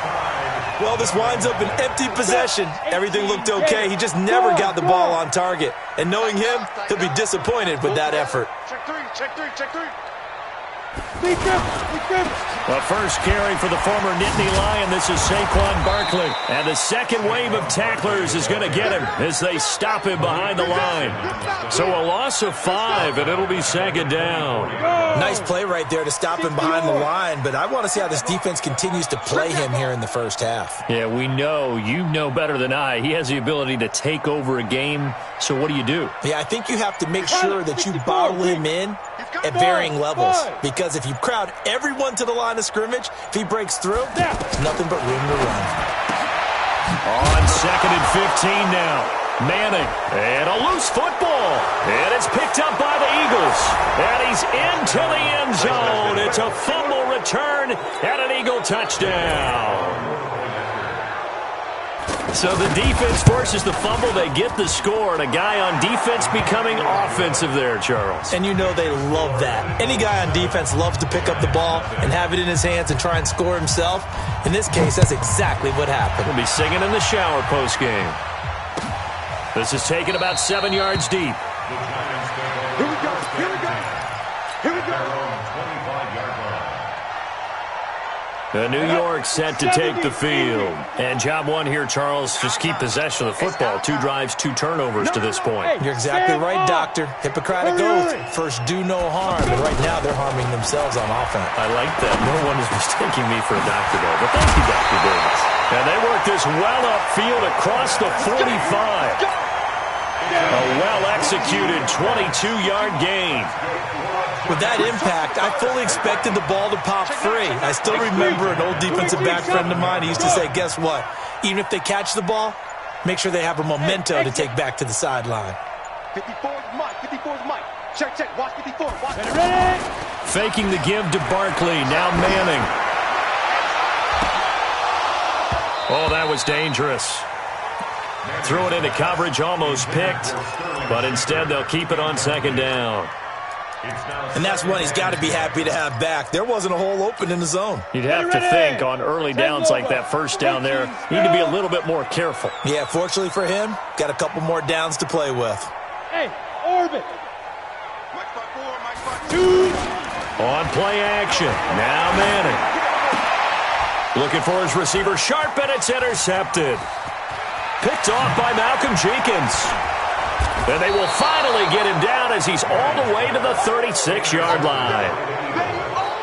Well, this winds up an empty possession. Everything looked okay. He just never got the ball on target. And knowing him, he'll be disappointed with that effort. Check three. The first carry for the former Nittany Lion. This is Saquon Barkley. And the second wave of tacklers is going to get him as they stop him behind the line. So a loss of 5, and it'll be second down. Nice play right there to stop him behind the line, but I want to see how this defense continues to play him here in the first half. Yeah, we know. You know better than I. He has the ability to take over a game. So what do you do? Yeah, I think you have to make sure that you bottle him in at varying levels, because if you crowd everyone to the line of scrimmage, if he breaks through, there's nothing but room to run. On 2nd and 15 now. Manning, and a loose football, and it's picked up by the Eagles, and he's into the end zone. It's a fumble return and an Eagle touchdown. So the defense forces the fumble. They get the score, and a guy on defense becoming offensive there, Charles. And you know they love that. Any guy on defense loves to pick up the ball and have it in his hands and try and score himself. In this case, that's exactly what happened. He'll be singing in the shower postgame. This is taken about 7 yards deep. Here we go. Here we go. Here we go. The New York set to take the field. And job one here, Charles, just keep possession of the football. 2 drives, 2 turnovers to this point. You're exactly right, Doctor. Hippocratic oath. First, do no harm. And right now, they're harming themselves on offense. I like that. No one is mistaking me for a doctor, though. But thank you, Dr. Davis. And they work this well upfield across the 45. A well-executed 22-yard gain. With that impact, I fully expected the ball to pop free. I still remember an old defensive back friend of mine. He used to say, guess what? Even if they catch the ball, make sure they have a memento to take back to the sideline. 54 is Mike. 54 is Mike. Check, check. Watch 54. Watch. Ready? Faking the give to Barkley. Now Manning. Oh, that was dangerous. Threw it into coverage, almost picked. But instead, they'll keep it on second down. And that's one he's got to be happy to have back. There wasn't a hole open in the zone. You'd have to think on early downs like that first down there, you need to be a little bit more careful. Yeah, fortunately for him, got a couple more downs to play with. Hey, orbit. Mike 5-4, Mike 5-2. On play action, now Manning. Looking for his receiver, sharp, and it's intercepted. Picked off by Malcolm Jenkins. And they will finally get him down as he's all the way to the 36-yard line.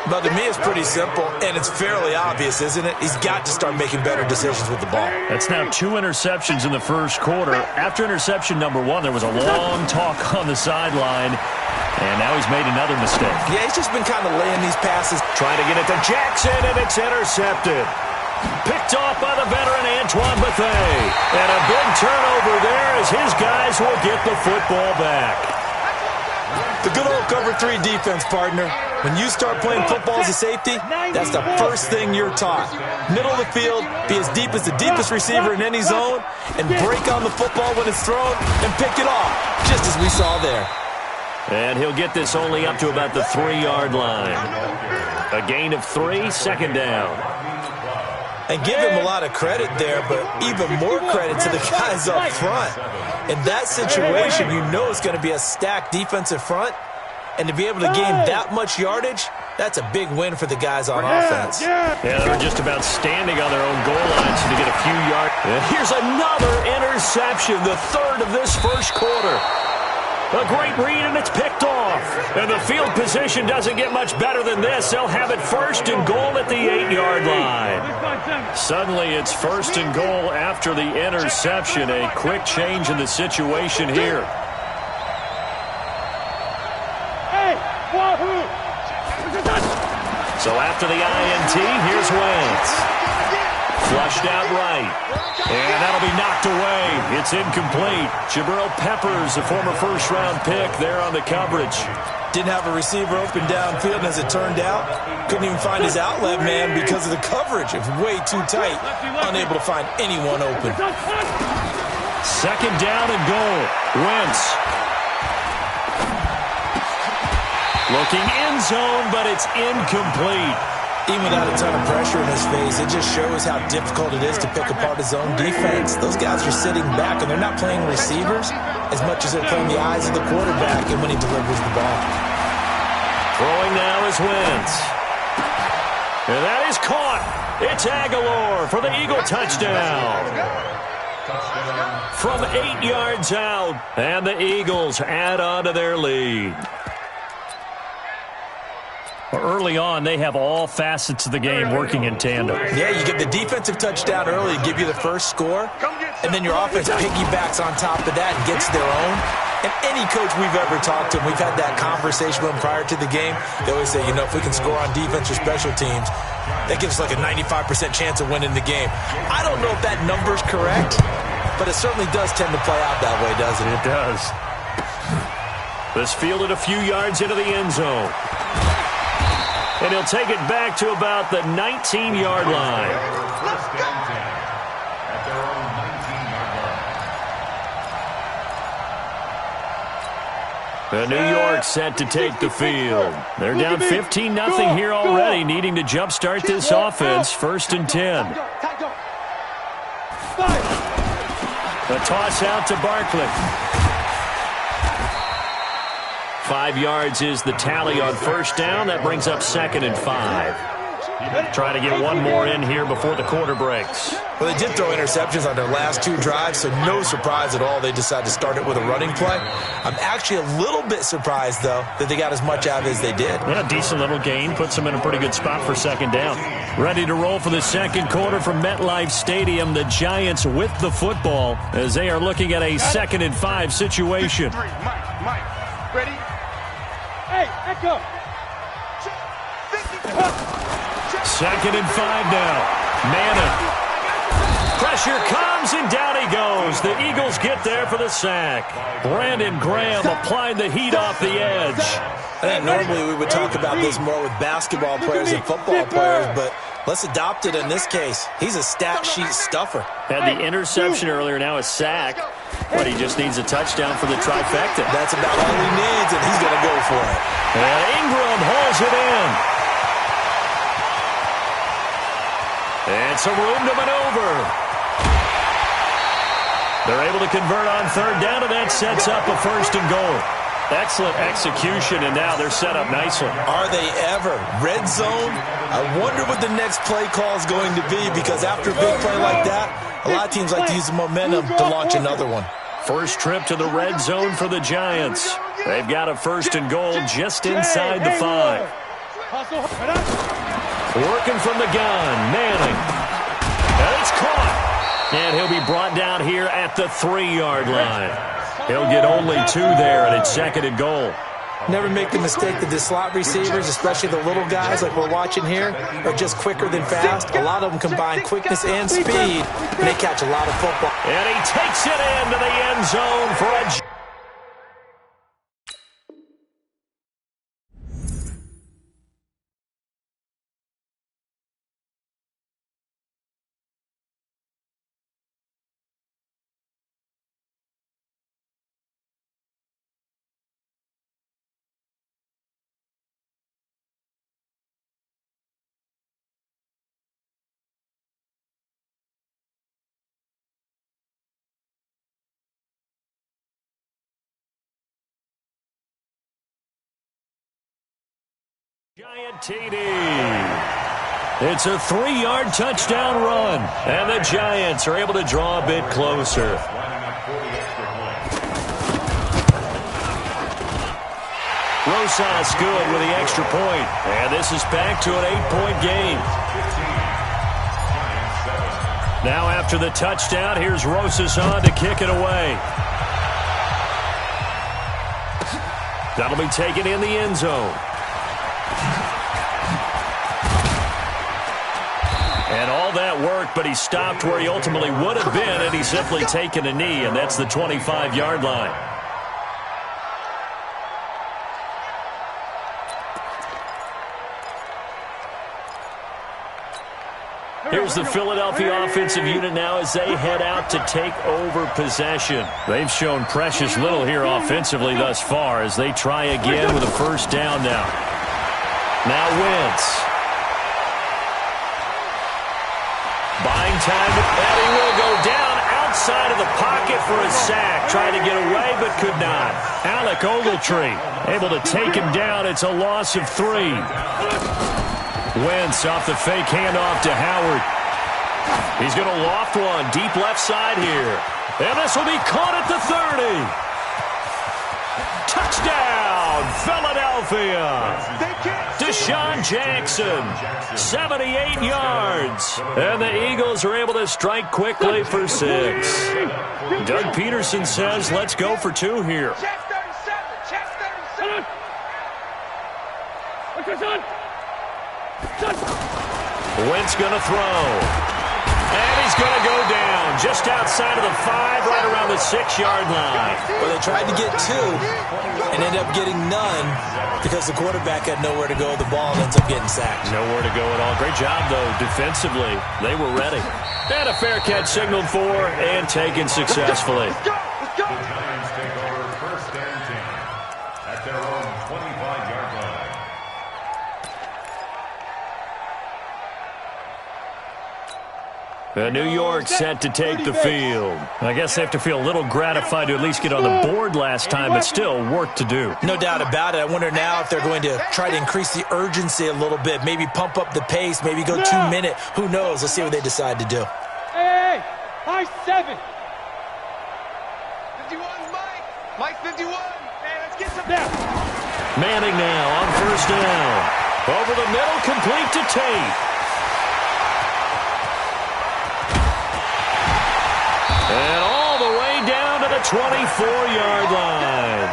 But to me, it's pretty simple, and it's fairly obvious, isn't it? He's got to start making better decisions with the ball. That's now 2 interceptions in the first quarter. After interception number 1, there was a long talk on the sideline, and now he's made another mistake. Yeah, he's just been kind of laying these passes. Trying to get it to Jackson, and it's intercepted. Picked off by the veteran Antoine Bethea. And a big turnover there as his guys will get the football back. The good old cover 3 defense, partner. When you start playing football as a safety, that's the first thing you're taught. Middle of the field, be as deep as the deepest receiver in any zone, and break on the football when it's thrown and pick it off, just as we saw there. And he'll get this only up to about the 3-yard line. A gain of 3, second down. And give him a lot of credit there, but even more credit to the guys up front. In that situation, you know it's going to be a stacked defensive front. And to be able to gain that much yardage, that's a big win for the guys on offense. Yeah, they're just about standing on their own goal line to get a few yards. And here's another interception, the 3rd of this first quarter. A great read, and it's picked off. And the field position doesn't get much better than this. They'll have it 1st and goal at the 8-yard line. Suddenly, it's 1st and goal after the interception. A quick change in the situation here. So after the INT, here's Wentz. Flushed out right. And that'll be knocked away. It's incomplete. Jabril Peppers, a former first-round pick, there on the coverage. Didn't have a receiver open downfield, and as it turned out, couldn't even find his outlet man because of the coverage. It was way too tight, unable to find anyone open. 2nd down and goal. Wentz. Looking end zone, but it's incomplete. Even without a ton of pressure in his face, it just shows how difficult it is to pick apart his own defense. Those guys are sitting back, and they're not playing receivers as much as they're playing the eyes of the quarterback and when he delivers the ball. Throwing now is Wentz. And that is caught. It's Aguilar for the Eagle touchdown. From 8 yards out, and the Eagles add on to their lead. Early on, they have all facets of the game working in tandem. Yeah, you get the defensive touchdown early to give you the first score, and then your offense piggybacks on top of that and gets their own. And any coach we've ever talked to, and we've had that conversation with them prior to the game, they always say, you know, if we can score on defense or special teams, that gives us like a 95% chance of winning the game. I don't know if that number's correct, but it certainly does tend to play out that way, doesn't it? It does. This fielded a few yards into the end zone. And he'll take it back to about the 19-yard line. New York set to take the field. They're down 15-0 here already, needing to jumpstart this offense. 1st and 10. A toss out to Barkley. 5 yards is the tally on 1st down. That brings up 2nd and 5. Trying to get one more in here before the quarter breaks. Well, they did throw interceptions on their last 2 drives, so no surprise at all they decided to start it with a running play. I'm actually a little bit surprised, though, that they got as much out of it as they did. Yeah, decent little gain. Puts them in a pretty good spot for 2nd down. Ready to roll for the 2nd quarter from MetLife Stadium. The Giants with the football as they are looking at a 2nd and 5 situation. Mike, ready? Hey, Echo. 2nd and 5 now. Manning. Pressure comes, and down he goes. The Eagles get there for the sack. Brandon Graham applied the heat off the edge. I think normally we would talk about this more with basketball players and football players, but let's adopt it in this case. He's a stat sheet stuffer. Had the interception earlier, now a sack. But he just needs a touchdown for the trifecta. That's about all he needs, and he's going to go for it. And Ingram hauls it in. And some room to maneuver. They're able to convert on 3rd down, and that sets up a 1st and goal. Excellent execution, and now they're set up nicely. Are they ever? Red zone? I wonder what the next play call is going to be, because after a big play like that, a lot of teams like to use the momentum to launch another one. First trip to the red zone for the Giants. They've got a 1st and goal just inside the 5. Working from the gun, Manning. And it's caught. And he'll be brought down here at the 3-yard line. He'll get only 2 there, and it's 2nd and goal. Never make the mistake that the slot receivers, especially the little guys like we're watching here, are just quicker than fast. A lot of them combine quickness and speed, and they catch a lot of football. And he takes it into the end zone for a... Giant TD. It's a 3-yard touchdown run, and the Giants are able to draw a bit closer. Rosas good with the extra point, and this is back to an 8-point game. Now after the touchdown, here's Rosas on to kick it away. That'll be taken in the end zone. And all that work, but he stopped where he ultimately would have been, and he's simply taken a knee, and that's the 25-yard line. Here's the Philadelphia offensive unit now as they head out to take over possession. They've shown precious little here offensively thus far as they try again with a 1st down now. Now Wentz. Buying time, and he will go down outside of the pocket for a sack. Tried to get away, but could not. Alec Ogletree able to take him down. It's a loss of 3. Wentz off the fake handoff to Howard. He's going to loft one deep left side here. And this will be caught at the 30. Touchdown, Philadelphia. Deshaun Jackson, 78 yards. And the Eagles are able to strike quickly for 6. Doug Peterson says, let's go for 2 here. Wentz going to throw. And he's going to go down just outside of the 5, right around the 6-yard line. Well, they tried to get 2 and ended up getting none because the quarterback had nowhere to go. The ball ends up getting sacked. Nowhere to go at all. Great job, though, defensively. They were ready. And a fair catch signaled for and taken successfully. And New York set to take the field. I guess they have to feel a little gratified to at least get on the board last time, but still work to do. No doubt about it. I wonder now if they're going to try to increase the urgency a little bit, maybe pump up the pace, maybe go 2 minute. Who knows? Let's see what they decide to do. Hey, high 7. 51, Mike. Mike 51. Hey, let's get some. Manning now on first down. Over the middle, complete to Tate. And all the way down to the 24-yard line.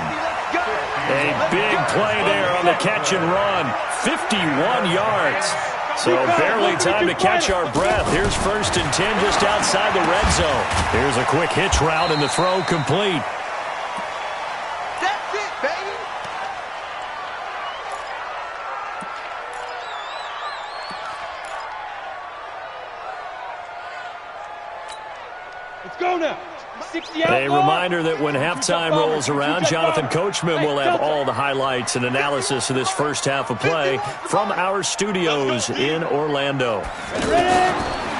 A big play there on the catch and run. 51 yards. So barely time to catch our breath. Here's 1st and 10 just outside the red zone. Here's a quick hitch route and the throw complete. That's it, baby. Let's go now. 60 out. A reminder that when halftime rolls around, Jonathan Coachman will have all the highlights and analysis of this first half of play from our studios in Orlando.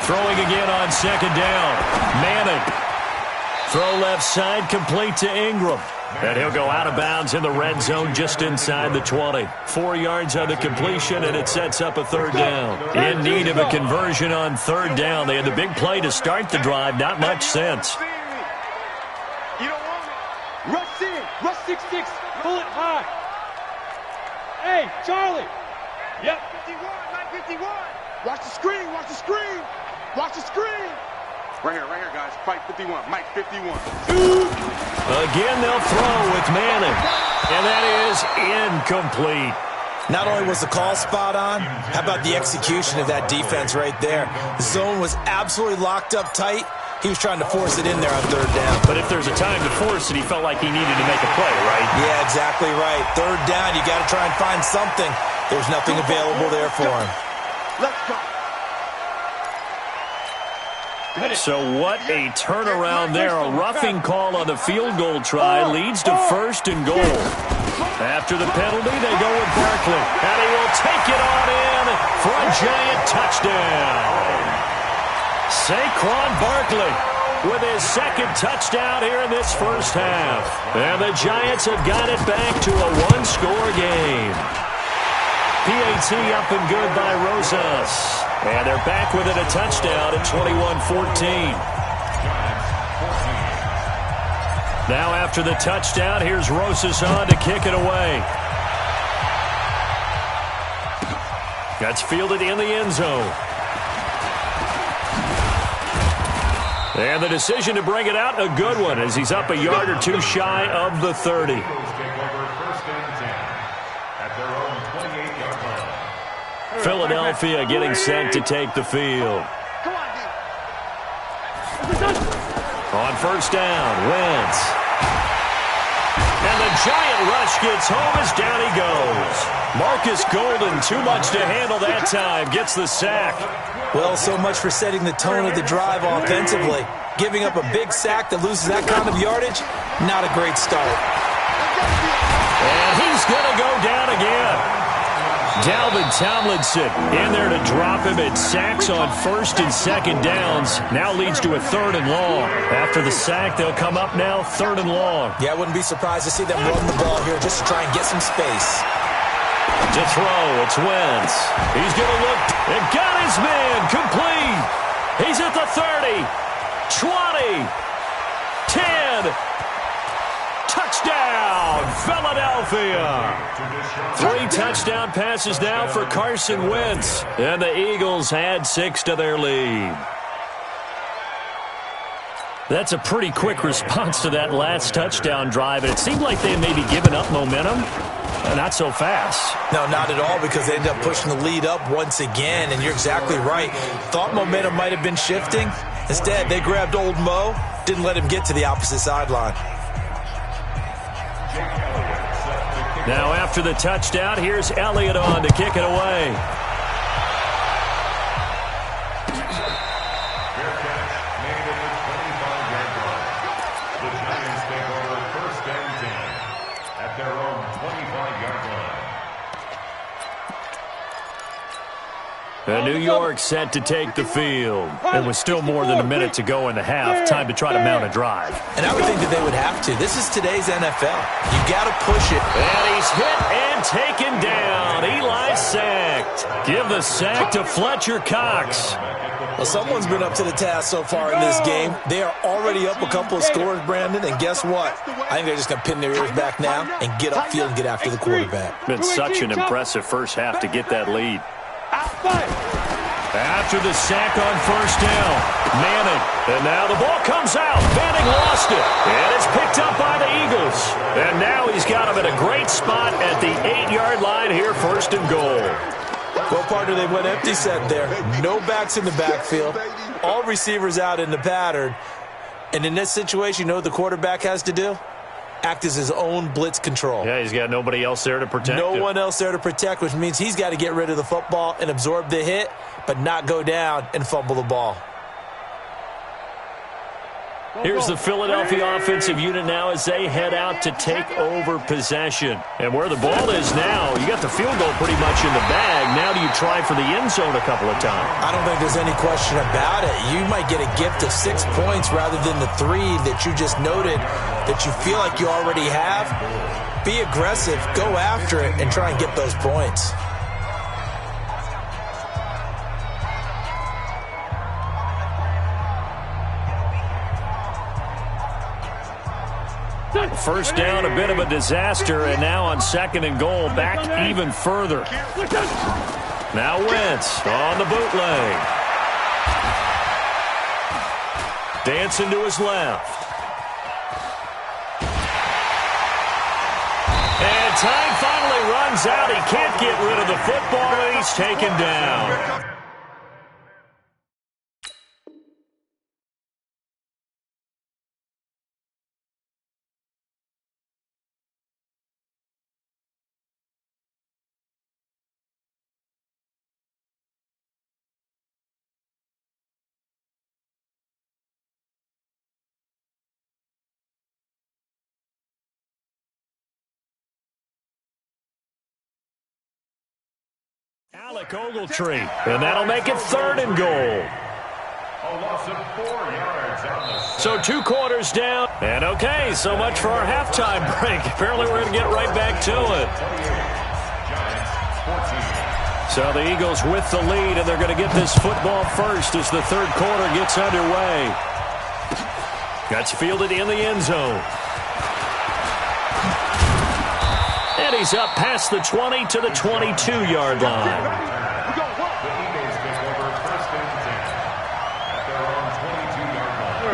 Throwing again on 2nd down. Manning. Throw left side, complete to Ingram. And he'll go out of bounds in the red zone just inside the 20. 4 yards on the completion, and it sets up a 3rd down. In need of a conversion on 3rd down. They had the big play to start the drive. Not much sense. You don't want it. Rush in. Rush 6-6. Pull it high. Hey, Charlie. Yep. 51, 951. Watch the screen. Watch the screen. Watch the screen. Right here, guys. Fight 51. Mike 51. Again, they'll throw with Manning. And that is incomplete. Not only was the call spot on, how about the execution of that defense right there? The zone was absolutely locked up tight. He was trying to force it in there on 3rd down. But if there's a time to force it, he felt like he needed to make a play, right? Yeah, exactly right. 3rd down, you got to try and find something. There's nothing available there for him. Let's go. So what a turnaround there. A roughing call on the field goal try leads to 1st and goal. After the penalty, they go with Barkley. And he will take it on in for a giant touchdown. Saquon Barkley with his 2nd touchdown here in this first half. And the Giants have got it back to a 1-score game. PAT up and good by Rosas. And they're back within a touchdown at 21-14. Now after the touchdown, here's Rosas on to kick it away. That's fielded in the end zone. And the decision to bring it out, a good one, as he's up a yard or 2 shy of the 30. Philadelphia getting set to take the field. On 1st down, Wentz. And the giant rush gets home as down he goes. Marcus Golden, too much to handle that time, gets the sack. Well, so much for setting the tone of the drive offensively. Giving up a big sack that loses that kind of yardage, not a great start. And he's going to go down again. Dalvin Tomlinson in there to drop him at sacks on 1st and 2nd downs. Now leads to a 3rd and long. After the sack, they'll come up now 3rd and long. Yeah, I wouldn't be surprised to see them run the ball here just to try and get some space. To throw, it's Wentz. He's going to look and got his man complete. He's at the 30, 20, 10. Touchdown, Philadelphia. 3 touchdown passes now for Carson Wentz. And the Eagles add 6 to their lead. That's a pretty quick response to that last touchdown drive. And it seemed like they had maybe given up momentum. Not so fast. No, not at all, because they ended up pushing the lead up once again. And you're exactly right. Thought momentum might have been shifting. Instead, they grabbed old Mo, didn't let him get to the opposite sideline. Now after the touchdown, here's Elliott on to kick it away. The Giants take over 1st and 10 at their own 25-yard line. And New York set to take the field. It was still more than a minute to go in the half. Time to try to mount a drive. And I would think that they would have to. This is today's NFL. You got to push it. And he's hit and taken down. Eli sacked. Give the sack to Fletcher Cox. Well, someone's been up to the task so far in this game. They are already up a couple of scores, Brandon, and guess what? I think they're just going to pin their ears back now and get upfield and get after the quarterback. Been such an impressive first half to get that lead. After the sack on first down, Manning, and now the ball comes out. Manning lost it, and it's picked up by the Eagles. And now he's got him at a great spot at the 8-yard line here, first and goal. Well, partner, they went empty set there. No backs in the backfield. All receivers out in the pattern. And in this situation, you know what the quarterback has to do? Act as his own blitz control. Yeah, he's got nobody else there to protect him. No one else there to protect, which means he's got to get rid of the football and absorb the hit, but not go down and fumble the ball. Here's the Philadelphia offensive unit now as they head out to take over possession. And where the ball is now, you got the field goal pretty much in the bag. Now do you try for the end zone a couple of times? I don't think there's any question about it. You might get a gift of 6 points rather than the 3 that you just noted that you feel like you already have. Be aggressive, go after it, and try and get those points. First down, a bit of a disaster, and now on second and goal, back even further. Now Wentz on the bootleg. Dancing to his left. And time finally runs out. He can't get rid of the football, and he's taken down. Alec Ogletree, and that'll make it third and goal. A loss of 4 yards. So 2 quarters down. And okay, so much for our halftime break. Apparently we're going to get right back to it. So the Eagles with the lead, and they're going to get this football first as the third quarter gets underway. That's fielded in the end zone. And he's up past the 20 to the 22-yard line.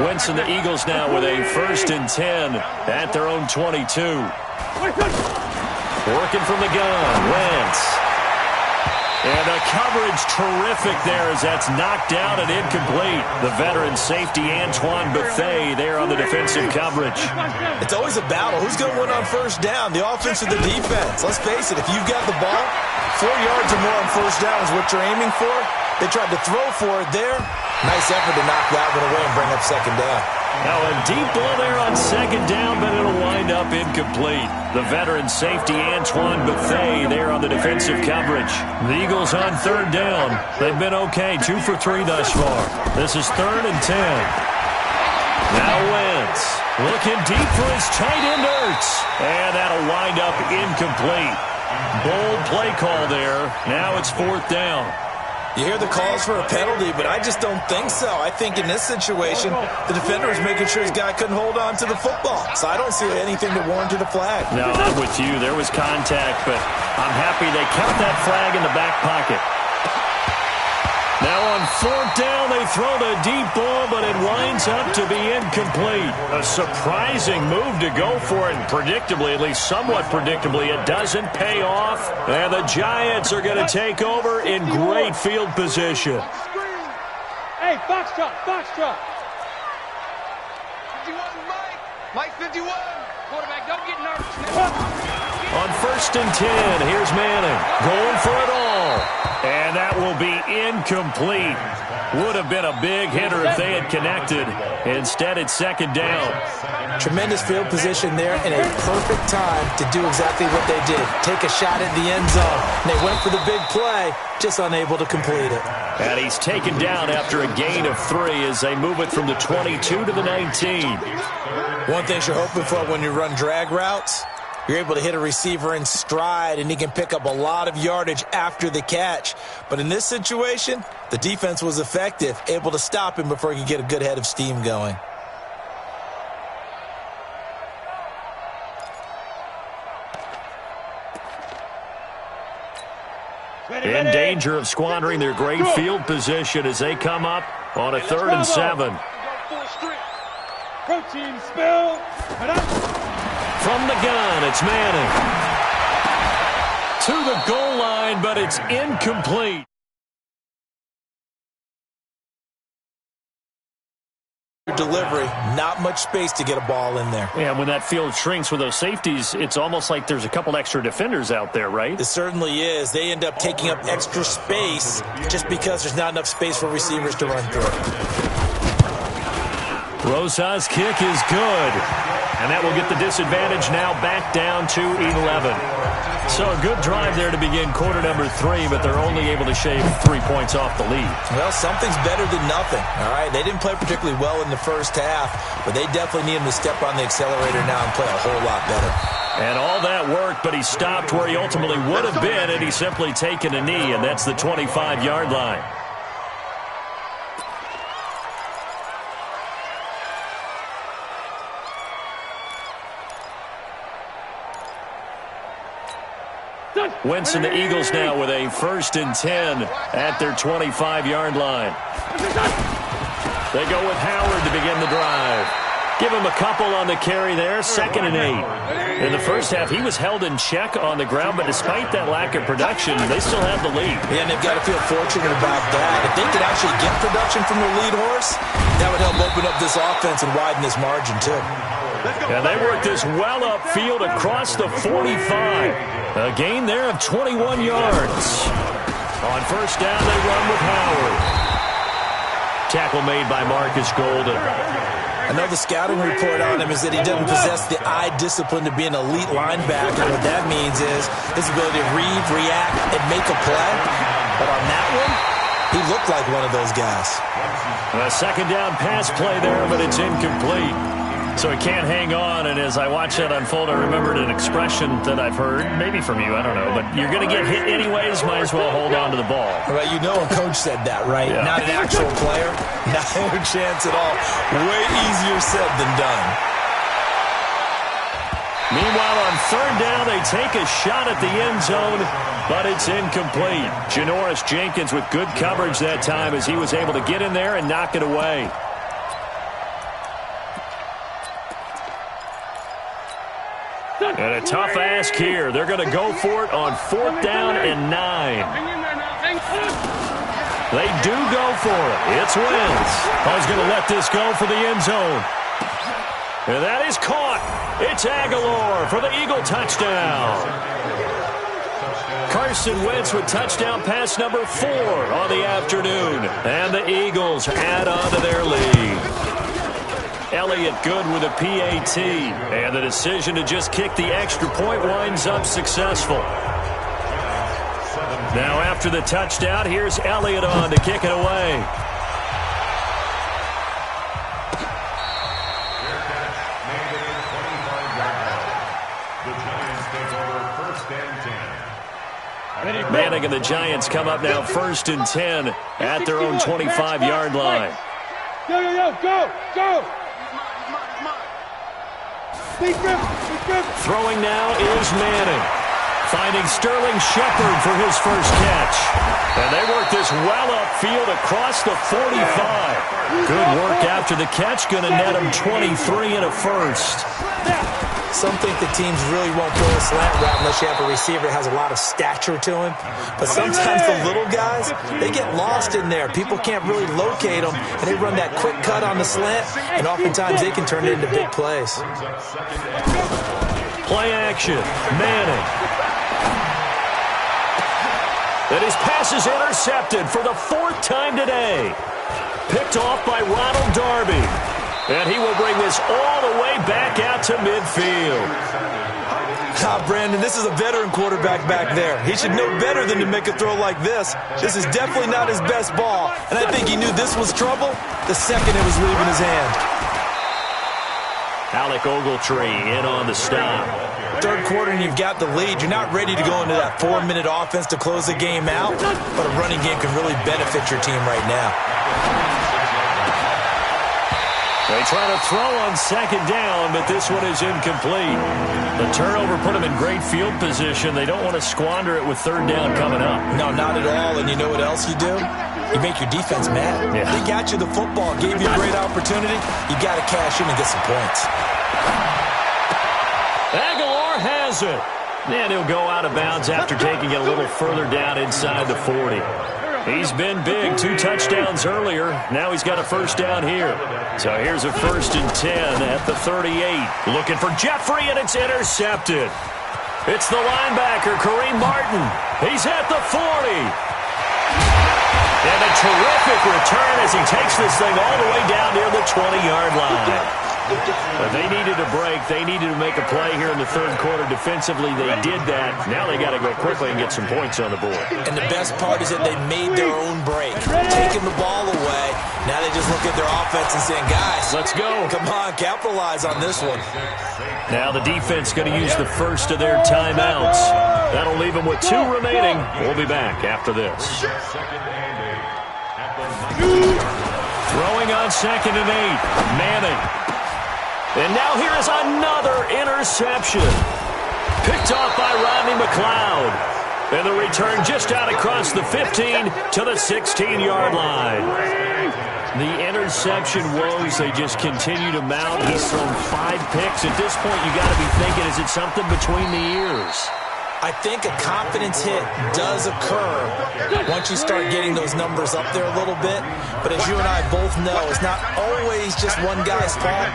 Wentz and the Eagles now with a first and 10 at their own 22. Working from the gun, Wentz. And the coverage terrific there as that's knocked down and incomplete. The veteran safety Antoine Bethea there on the defensive coverage. It's always a battle. Who's going to win on first down, the offense or the defense? Let's face it, if you've got the ball, 4 yards or more on first down is what you're aiming for. They tried to throw for it there. Nice effort to knock that one away and bring up second down. Now a deep ball there on second down, but it'll wind up incomplete. The veteran safety Antoine Bethea there on the defensive coverage. The Eagles on third down. They've been okay, 2 for 3 thus far. This is third and 10. Now Wentz looking deep for his tight end Ertz. And that'll wind up incomplete. Bold play call there. Now it's fourth down. You hear the calls for a penalty, but I just don't think so. I think in this situation, the defender was making sure his guy couldn't hold on to the football. So I don't see anything to warrant a flag. No, I'm with you. There was contact, but I'm happy they kept that flag in the back pocket. Now on fourth down, they throw the deep ball, but it winds up to be incomplete. A surprising move to go for it, and predictably, at least somewhat predictably, it doesn't pay off. And the Giants are going to take over in great field position. Hey, Foxtrot, Foxtrot. 51, Mike 51. Quarterback, don't get nervous. On first and 10, here's Manning going for it all. And that will be incomplete. Would have been a big hitter if they had connected. Instead, it's second down. Tremendous field position there and a perfect time to do exactly what they did. Take a shot at the end zone. And they went for the big play, just unable to complete it. And he's taken down after a gain of 3 as they move it from the 22 to the 19. One thing you're hoping for when you run drag routes, you're able to hit a receiver in stride, and he can pick up a lot of yardage after the catch. But in this situation, the defense was effective, able to stop him before he could get a good head of steam going. In danger of squandering their great field position as they come up on a 3rd and 7. Protein spill. From the gun, it's Manning. To the goal line, but it's incomplete. Delivery, not much space to get a ball in there. Yeah, when that field shrinks with those safeties, it's almost like there's a couple extra defenders out there, right? It certainly is. They end up taking up extra space just because there's not enough space for receivers to run through. Rosa's kick is good. And that will get the disadvantage now back down to 11. So a good drive there to begin quarter number 3, but they're only able to shave 3 points off the lead. Well, something's better than nothing, all right? They didn't play particularly well in the first half, but they definitely need him to step on the accelerator now and play a whole lot better. And all that worked, but he stopped where he ultimately would have been, and he's simply taken a knee, and that's the 25-yard line. Wentz and the Eagles now with a 1st and 10 at their 25-yard line. They go with Howard to begin the drive. Give him a couple on the carry there, 2nd and 8. In the first half, he was held in check on the ground, but despite that lack of production, they still have the lead. Yeah, and they've got to feel fortunate about that. If they could actually get production from their lead horse, that would help open up this offense and widen this margin, too. And they work this well upfield across the 45. A gain there of 21 yards. On 1st down, they run with Howard. Tackle made by Marcus Golden. I know the scouting report on him is that he doesn't possess the eye discipline to be an elite linebacker. What that means is his ability to read, react, and make a play. But on that one, he looked like one of those guys. A 2nd down pass play there, but it's incomplete. So he can't hang on, and as I watch that unfold, I remembered an expression that I've heard, maybe from you, I don't know, but you're going to get hit anyways, might as well hold on to the ball. Well, you know a coach said that, right? Yeah. Not an actual player. No chance at all. Way easier said than done. Meanwhile, on 3rd down, they take a shot at the end zone, but it's incomplete. Janoris Jenkins with good coverage that time as he was able to get in there and knock it away. And a tough ask here. They're going to go for it on 4th down and 9. They do go for it. It's Wentz. He's going to let this go for the end zone. And that is caught. It's Aguilar for the Eagle touchdown. Carson Wentz with touchdown pass number 4 on the afternoon. And the Eagles add on to their lead. Elliott good with a PAT, and the decision to just kick the extra point winds up successful. Now after the touchdown, here's Elliott on to kick it away. Manning and the Giants come up now 1st and 10 at their own 25-yard line. Go! Throwing now is Manning. Finding Sterling Shepard for his first catch. And they work this well upfield across the 45. Good work after the catch. Going to net him 23 and a first. Some think the teams really won't throw a slant route unless you have a receiver that has a lot of stature to him. But sometimes the little guys, they get lost in there. People can't really locate them, and they run that quick cut on the slant, and oftentimes they can turn it into big plays. Play action. Manning. And his pass is intercepted for the 4th time today. Picked off by Ronald Darby. And he will bring this all the way back out to midfield. Brandon, this is a veteran quarterback back there. He should know better than to make a throw like this. This is definitely not his best ball. And I think he knew this was trouble the second it was leaving his hand. Alec Ogletree in on the stop. Third quarter and you've got the lead. You're not ready to go into that 4-minute offense to close the game out, but a running game can really benefit your team right now. They try to throw on 2nd down, but this one is incomplete. The turnover put them in great field position. They don't want to squander it with 3rd down coming up. No, not at all. And you know what else you do? You make your defense mad. Yeah. They got you the football, gave you a great opportunity. You got to cash in and get some points. Aguilar has it. And he'll go out of bounds after taking it a little further down inside the 40. He's been big, 2 touchdowns earlier. Now he's got a 1st down here. So here's a 1st and 10 at the 38. Looking for Jeffrey, and it's intercepted. It's the linebacker, Kareem Martin. He's at the 40. And a terrific return as he takes this thing all the way down near the 20-yard line. But they needed a break. They needed to make a play here in the 3rd quarter. Defensively, they did that. Now they got to go quickly and get some points on the board. And the best part is that they made their own break, taking the ball away. Now they just look at their offense and saying, guys, let's go. Come on, capitalize on this one. Now the defense going to use the first of their timeouts. That'll leave them with 2 remaining. We'll be back after this. Throwing on 2nd and 8. Manning. And now here is another interception. Picked off by Rodney McLeod. And the return just out across the 15 to the 16-yard line. The interception woes, they just continue to mount. He's thrown 5 picks. At this point, you got to be thinking, is it something between the ears? I think a confidence hit does occur once you start getting those numbers up there a little bit. But as you and I both know, it's not always just one guy's fault.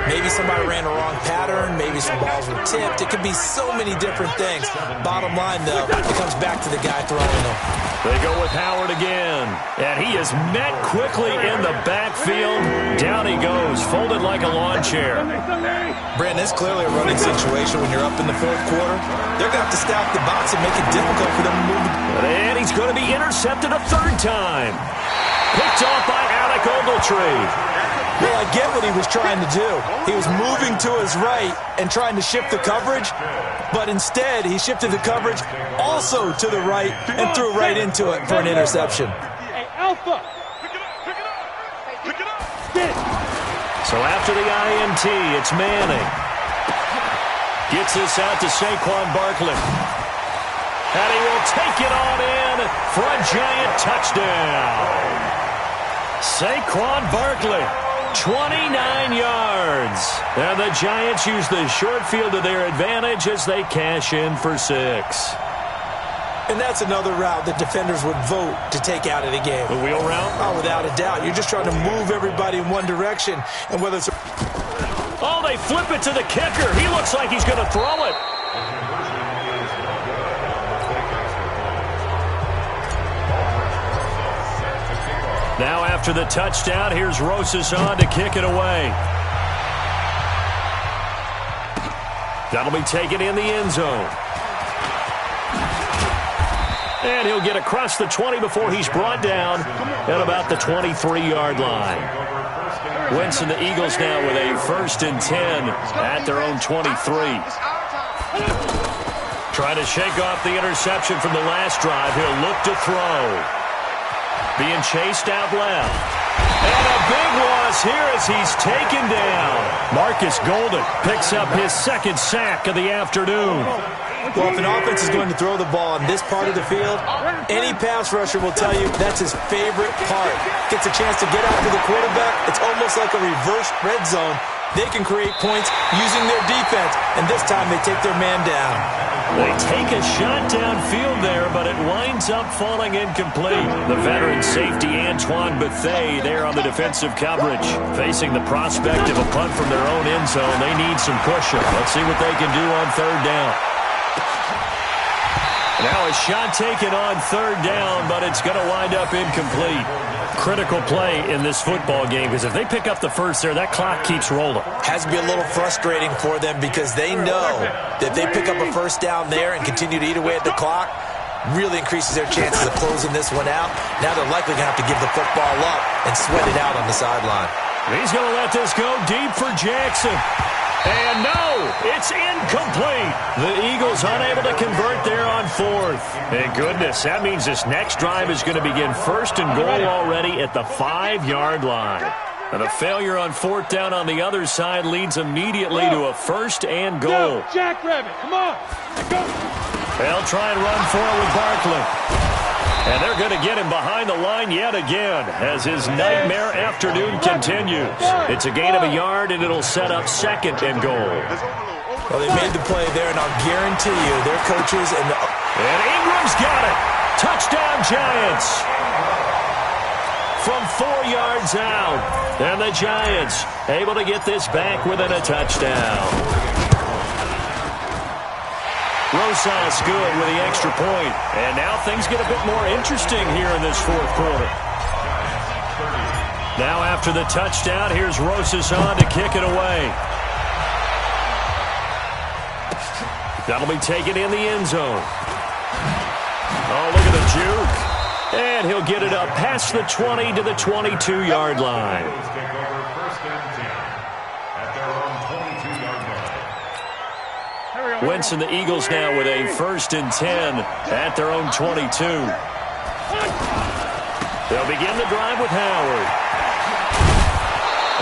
Maybe somebody ran a wrong pattern. Maybe some balls were tipped. It could be so many different things. Bottom line, though, it comes back to the guy throwing them. They go with Howard again. And he is met quickly in the backfield. Down he goes, folded like a lawn chair. Brandon, it's clearly a running situation when you're up in the 4th quarter. They're going to have to stack the box and make it difficult for them to move. And he's going to be intercepted a 3rd time. Picked off by Alec Ogletree. Well, I get what he was trying to do. He was moving to his right and trying to shift the coverage, but instead he shifted the coverage also to the right and threw right into it for an interception. Hey, Alpha! Pick it up! So after the INT, it's Manning. Gets this out to Saquon Barkley. And he will take it on in for a giant touchdown. Saquon Barkley, 29 yards. And the Giants use the short field to their advantage as they cash in for 6. And that's another route that defenders would vote to take out of the game. The wheel route? Oh, without a doubt. You're just trying to move everybody in one direction. And whether it's... Oh, they flip it to the kicker. He looks like he's going to throw it. Now after the touchdown, here's Rosas on to kick it away. That'll be taken in the end zone. And he'll get across the 20 before he's brought down at about the 23-yard line. Wentz and the Eagles now with a 1st and 10 at their own 23. Trying to shake off the interception from the last drive. He'll look to throw. Being chased out left. And a big loss here as he's taken down. Marcus Golden picks up his 2nd sack of the afternoon. Well, if an offense is going to throw the ball in this part of the field, any pass rusher will tell you that's his favorite part. Gets a chance to get after the quarterback. It's almost like a reverse red zone. They can create points using their defense, and this time they take their man down. They take a shot downfield there, but it winds up falling incomplete. The veteran safety Antoine Bethea there on the defensive coverage. Facing the prospect of a punt from their own end zone, they need some cushion. Let's see what they can do on 3rd down. Now a shot taken on third down, but it's going to wind up incomplete. Critical play in this football game, because if they pick up the first there, that clock keeps rolling. Has to be a little frustrating for them because they know that if they pick up a first down there and continue to eat away at the clock, really increases their chances of closing this one out. Now they're likely going to have to give the football up and sweat it out on the sideline. He's going to let this go deep for Jackson. And no, it's incomplete. The Eagles unable to convert there on fourth. Thank goodness, that means this next drive is going to begin first and goal already at the 5-yard line. And the failure on fourth down on the other side leads immediately to a first and goal. Go, Jackrabbit, come on. Go. They'll try and run for it with Barkley. And they're going to get him behind the line yet again as his nightmare afternoon continues. It's a gain of a yard, and it'll set up second and goal. Well, they made the play there, and I'll guarantee you their coaches and Ingram's got it. Touchdown, Giants. From 4 yards out. And the Giants able to get this back within a touchdown. Rosas good with the extra point. And now things get a bit more interesting here in this fourth quarter. Now after the touchdown, here's Rosas on to kick it away. That'll be taken in the end zone. Oh, look at the juke. And he'll get it up past the 20 to the 22-yard line. Wentz and the Eagles now with a 1st and 10 at their own 22. They'll begin the drive with Howard.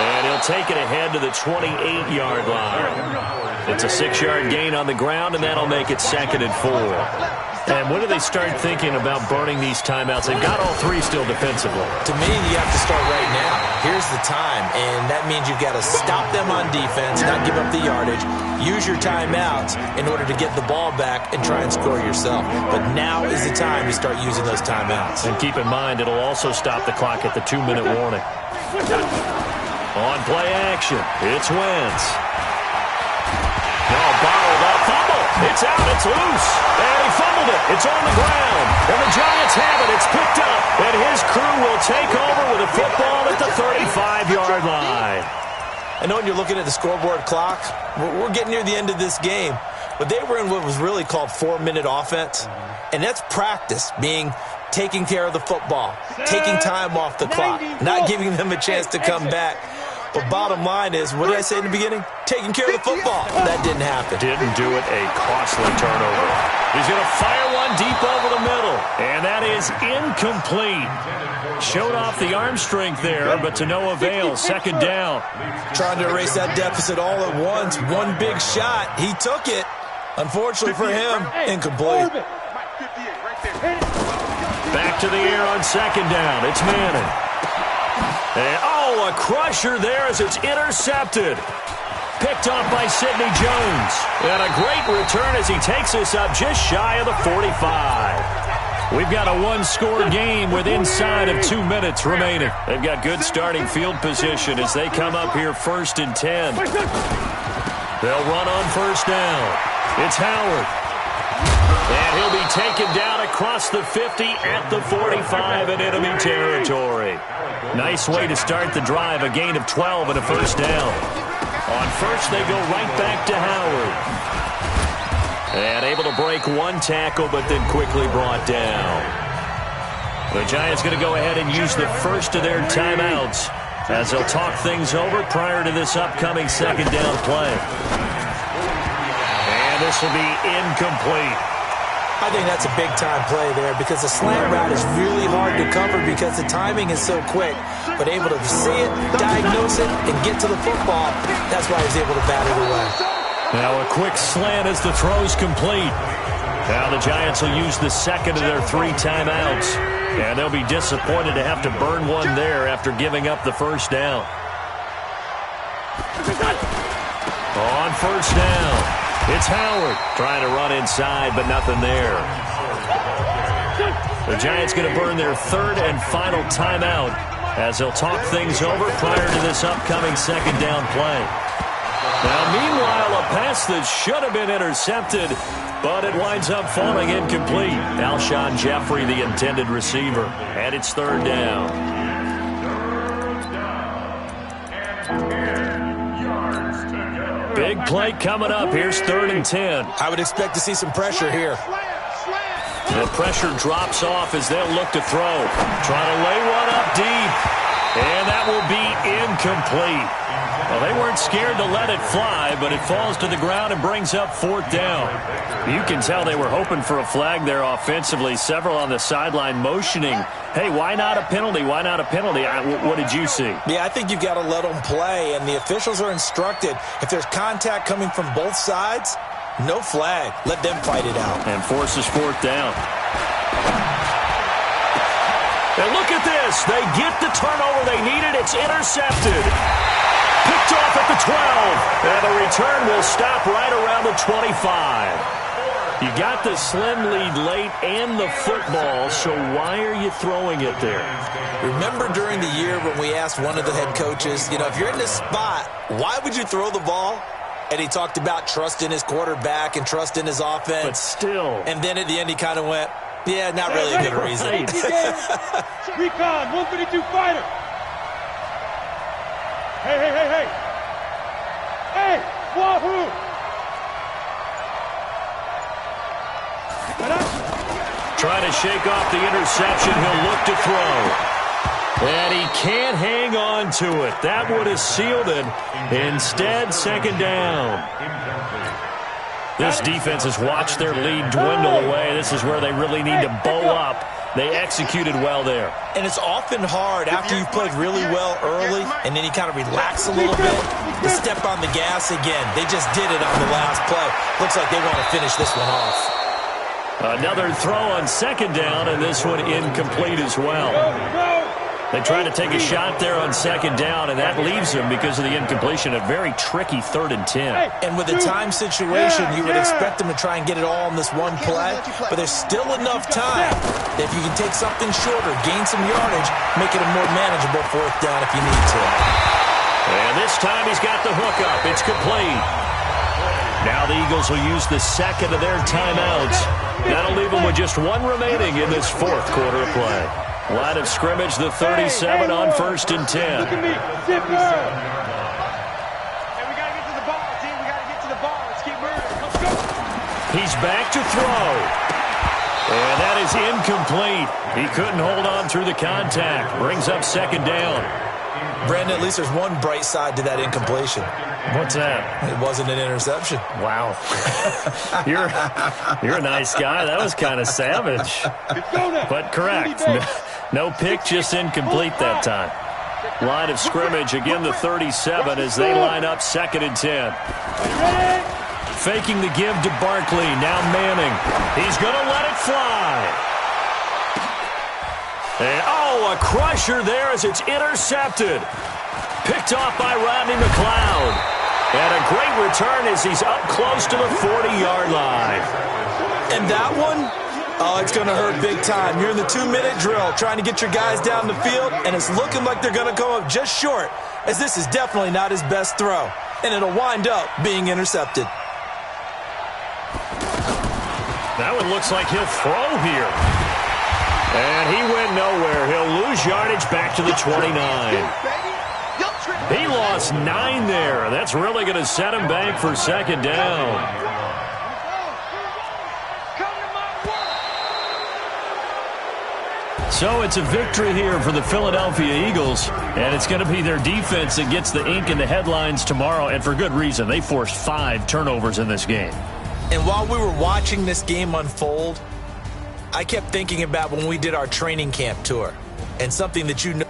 And he'll take it ahead to the 28-yard line. It's a 6-yard gain on the ground, and that'll make it 2nd and 4. And when do they start thinking about burning these timeouts? They've got all 3 still defensively. To me, you have to start right now. Here's the time, and that means you've got to stop them on defense, not give up the yardage, use your timeouts in order to get the ball back and try and score yourself. But now is the time to start using those timeouts. And keep in mind, it'll also stop the clock at the 2-minute warning. On play action, it's Wentz. No, bottled up, fumble. It's out, it's loose. And he fumbled it. It's on the ground. And the Giants have it. It's picked up. And his crew will take over with a football at the 35-yard line. I know when you're looking at the scoreboard clock, we're getting near the end of this game. But they were in what was really called 4-minute offense. And that's practice, being taking care of the football, taking time off the clock, not giving them a chance to come back. But bottom line is, what did I say in the beginning? Taking care of the football. That didn't happen. Didn't do it. A costly turnover. He's going to fire one deep over the middle. And that is incomplete. Showed off the arm strength there, but to no avail. 2nd down. Trying to erase that deficit all at once. One big shot. He took it. Unfortunately for him, incomplete. Back to the air on 2nd down. It's Manning. And, a crusher there as it's intercepted. Picked off by Sidney Jones. And a great return as he takes us up just shy of the 45. We've got a 1-score game with inside of 2 minutes remaining. They've got good starting field position as they come up here 1st and 10. They'll run on 1st down. It's Howard. And he'll be taken down across the 50 at the 45 in enemy territory. Nice way to start the drive, a gain of 12 and a 1st down. On 1st, they go right back to Howard. And able to break 1 tackle, but then quickly brought down. The Giants going to go ahead and use the first of their timeouts as they'll talk things over prior to this upcoming 2nd down play. And this will be incomplete. I think that's a big-time play there because the slant route is really hard to cover because the timing is so quick. But able to see it, diagnose it, and get to the football, that's why he's able to bat it away. Now a quick slant as the throw's complete. Now the Giants will use the 2nd of their 3 timeouts. And they'll be disappointed to have to burn one there after giving up the 1st down. On 1st down. It's Howard trying to run inside, but nothing there. The Giants going to burn their 3rd and final timeout as they'll talk things over prior to this upcoming 2nd down play. Now, meanwhile, a pass that should have been intercepted, but it winds up falling incomplete. Alshon Jeffrey, the intended receiver, and it's third down. Big play coming up. Here's 3rd and 10. I would expect to see some pressure here. The pressure drops off as they'll look to throw. Trying to lay one up deep. And that will be incomplete. Well, they weren't scared to let it fly, but it falls to the ground and brings up 4th down. You can tell they were hoping for a flag there offensively. Several on the sideline motioning, hey, why not a penalty? Why not a penalty? What did you see? Yeah, I think you've got to let them play, and the officials are instructed. If there's contact coming from both sides, no flag. Let them fight it out. And forces 4th down. And look at this. They get the turnover they needed. It's intercepted. Picked off at the 12. And the return will stop right around the 25. You got the slim lead late and the football, so why are you throwing it there? Remember during the year when we asked one of the head coaches, if you're in this spot, why would you throw the ball? And he talked about trust in his quarterback and trust in his offense. But still. And then at the end he kind of went, yeah, not really a good reason. Recon, 152 fighter. Hey. Hey, wahoo. Trying to shake off the interception. He'll look to throw. And he can't hang on to it. That would have sealed it. Instead, 2nd down. This defense has watched their lead dwindle away. This is where they really need to bow up. They executed well there. And it's often hard after you've played really well early and then you kind of relax a little bit to step on the gas again. They just did it on the last play. Looks like they want to finish this one off. Another throw on 2nd down, and this one incomplete as well. They tried to take a shot there on 2nd down, and that leaves them, because of the incompletion, a very tricky 3rd and 10. And with the time situation, you would expect them to try and get it all in this one play, but there's still enough time that if you can take something shorter, gain some yardage, make it a more manageable 4th down if you need to. And this time he's got the hook up. It's complete. Now the Eagles will use the 2nd of their timeouts. That'll leave them with just one remaining in this 4th quarter of play. Line of scrimmage, the 37 on 1st and 10. Look at me. Zipper. Hey, we got to get to the ball, team. We got to get to the ball. Let's keep moving. Let's go. He's back to throw. And that is incomplete. He couldn't hold on through the contact. Brings up 2nd down. Brandon, at least there's one bright side to that incompletion. What's that? It wasn't an interception. Wow. You're a nice guy. That was kind of savage. But correct. No pick, just incomplete that time. Line of scrimmage, again the 37 as they line up 2nd and 10. Faking the give to Barkley. Now Manning. He's going to let it fly. And, a crusher there as it's intercepted. Picked off by Rodney McLeod. And a great return as he's up close to the 40-yard line. And that one, it's going to hurt big time. You're in the 2-minute drill trying to get your guys down the field, and it's looking like they're going to go up just short, as this is definitely not his best throw. And it'll wind up being intercepted. That one looks like he'll throw here. And he went nowhere. He'll lose yardage back to the 29. He lost 9 there. That's really going to set him back for 2nd down. So it's a victory here for the Philadelphia Eagles, and it's going to be their defense that gets the ink in the headlines tomorrow, and for good reason. They forced 5 turnovers in this game. And while we were watching this game unfold, I kept thinking about when we did our training camp tour, and something that you know.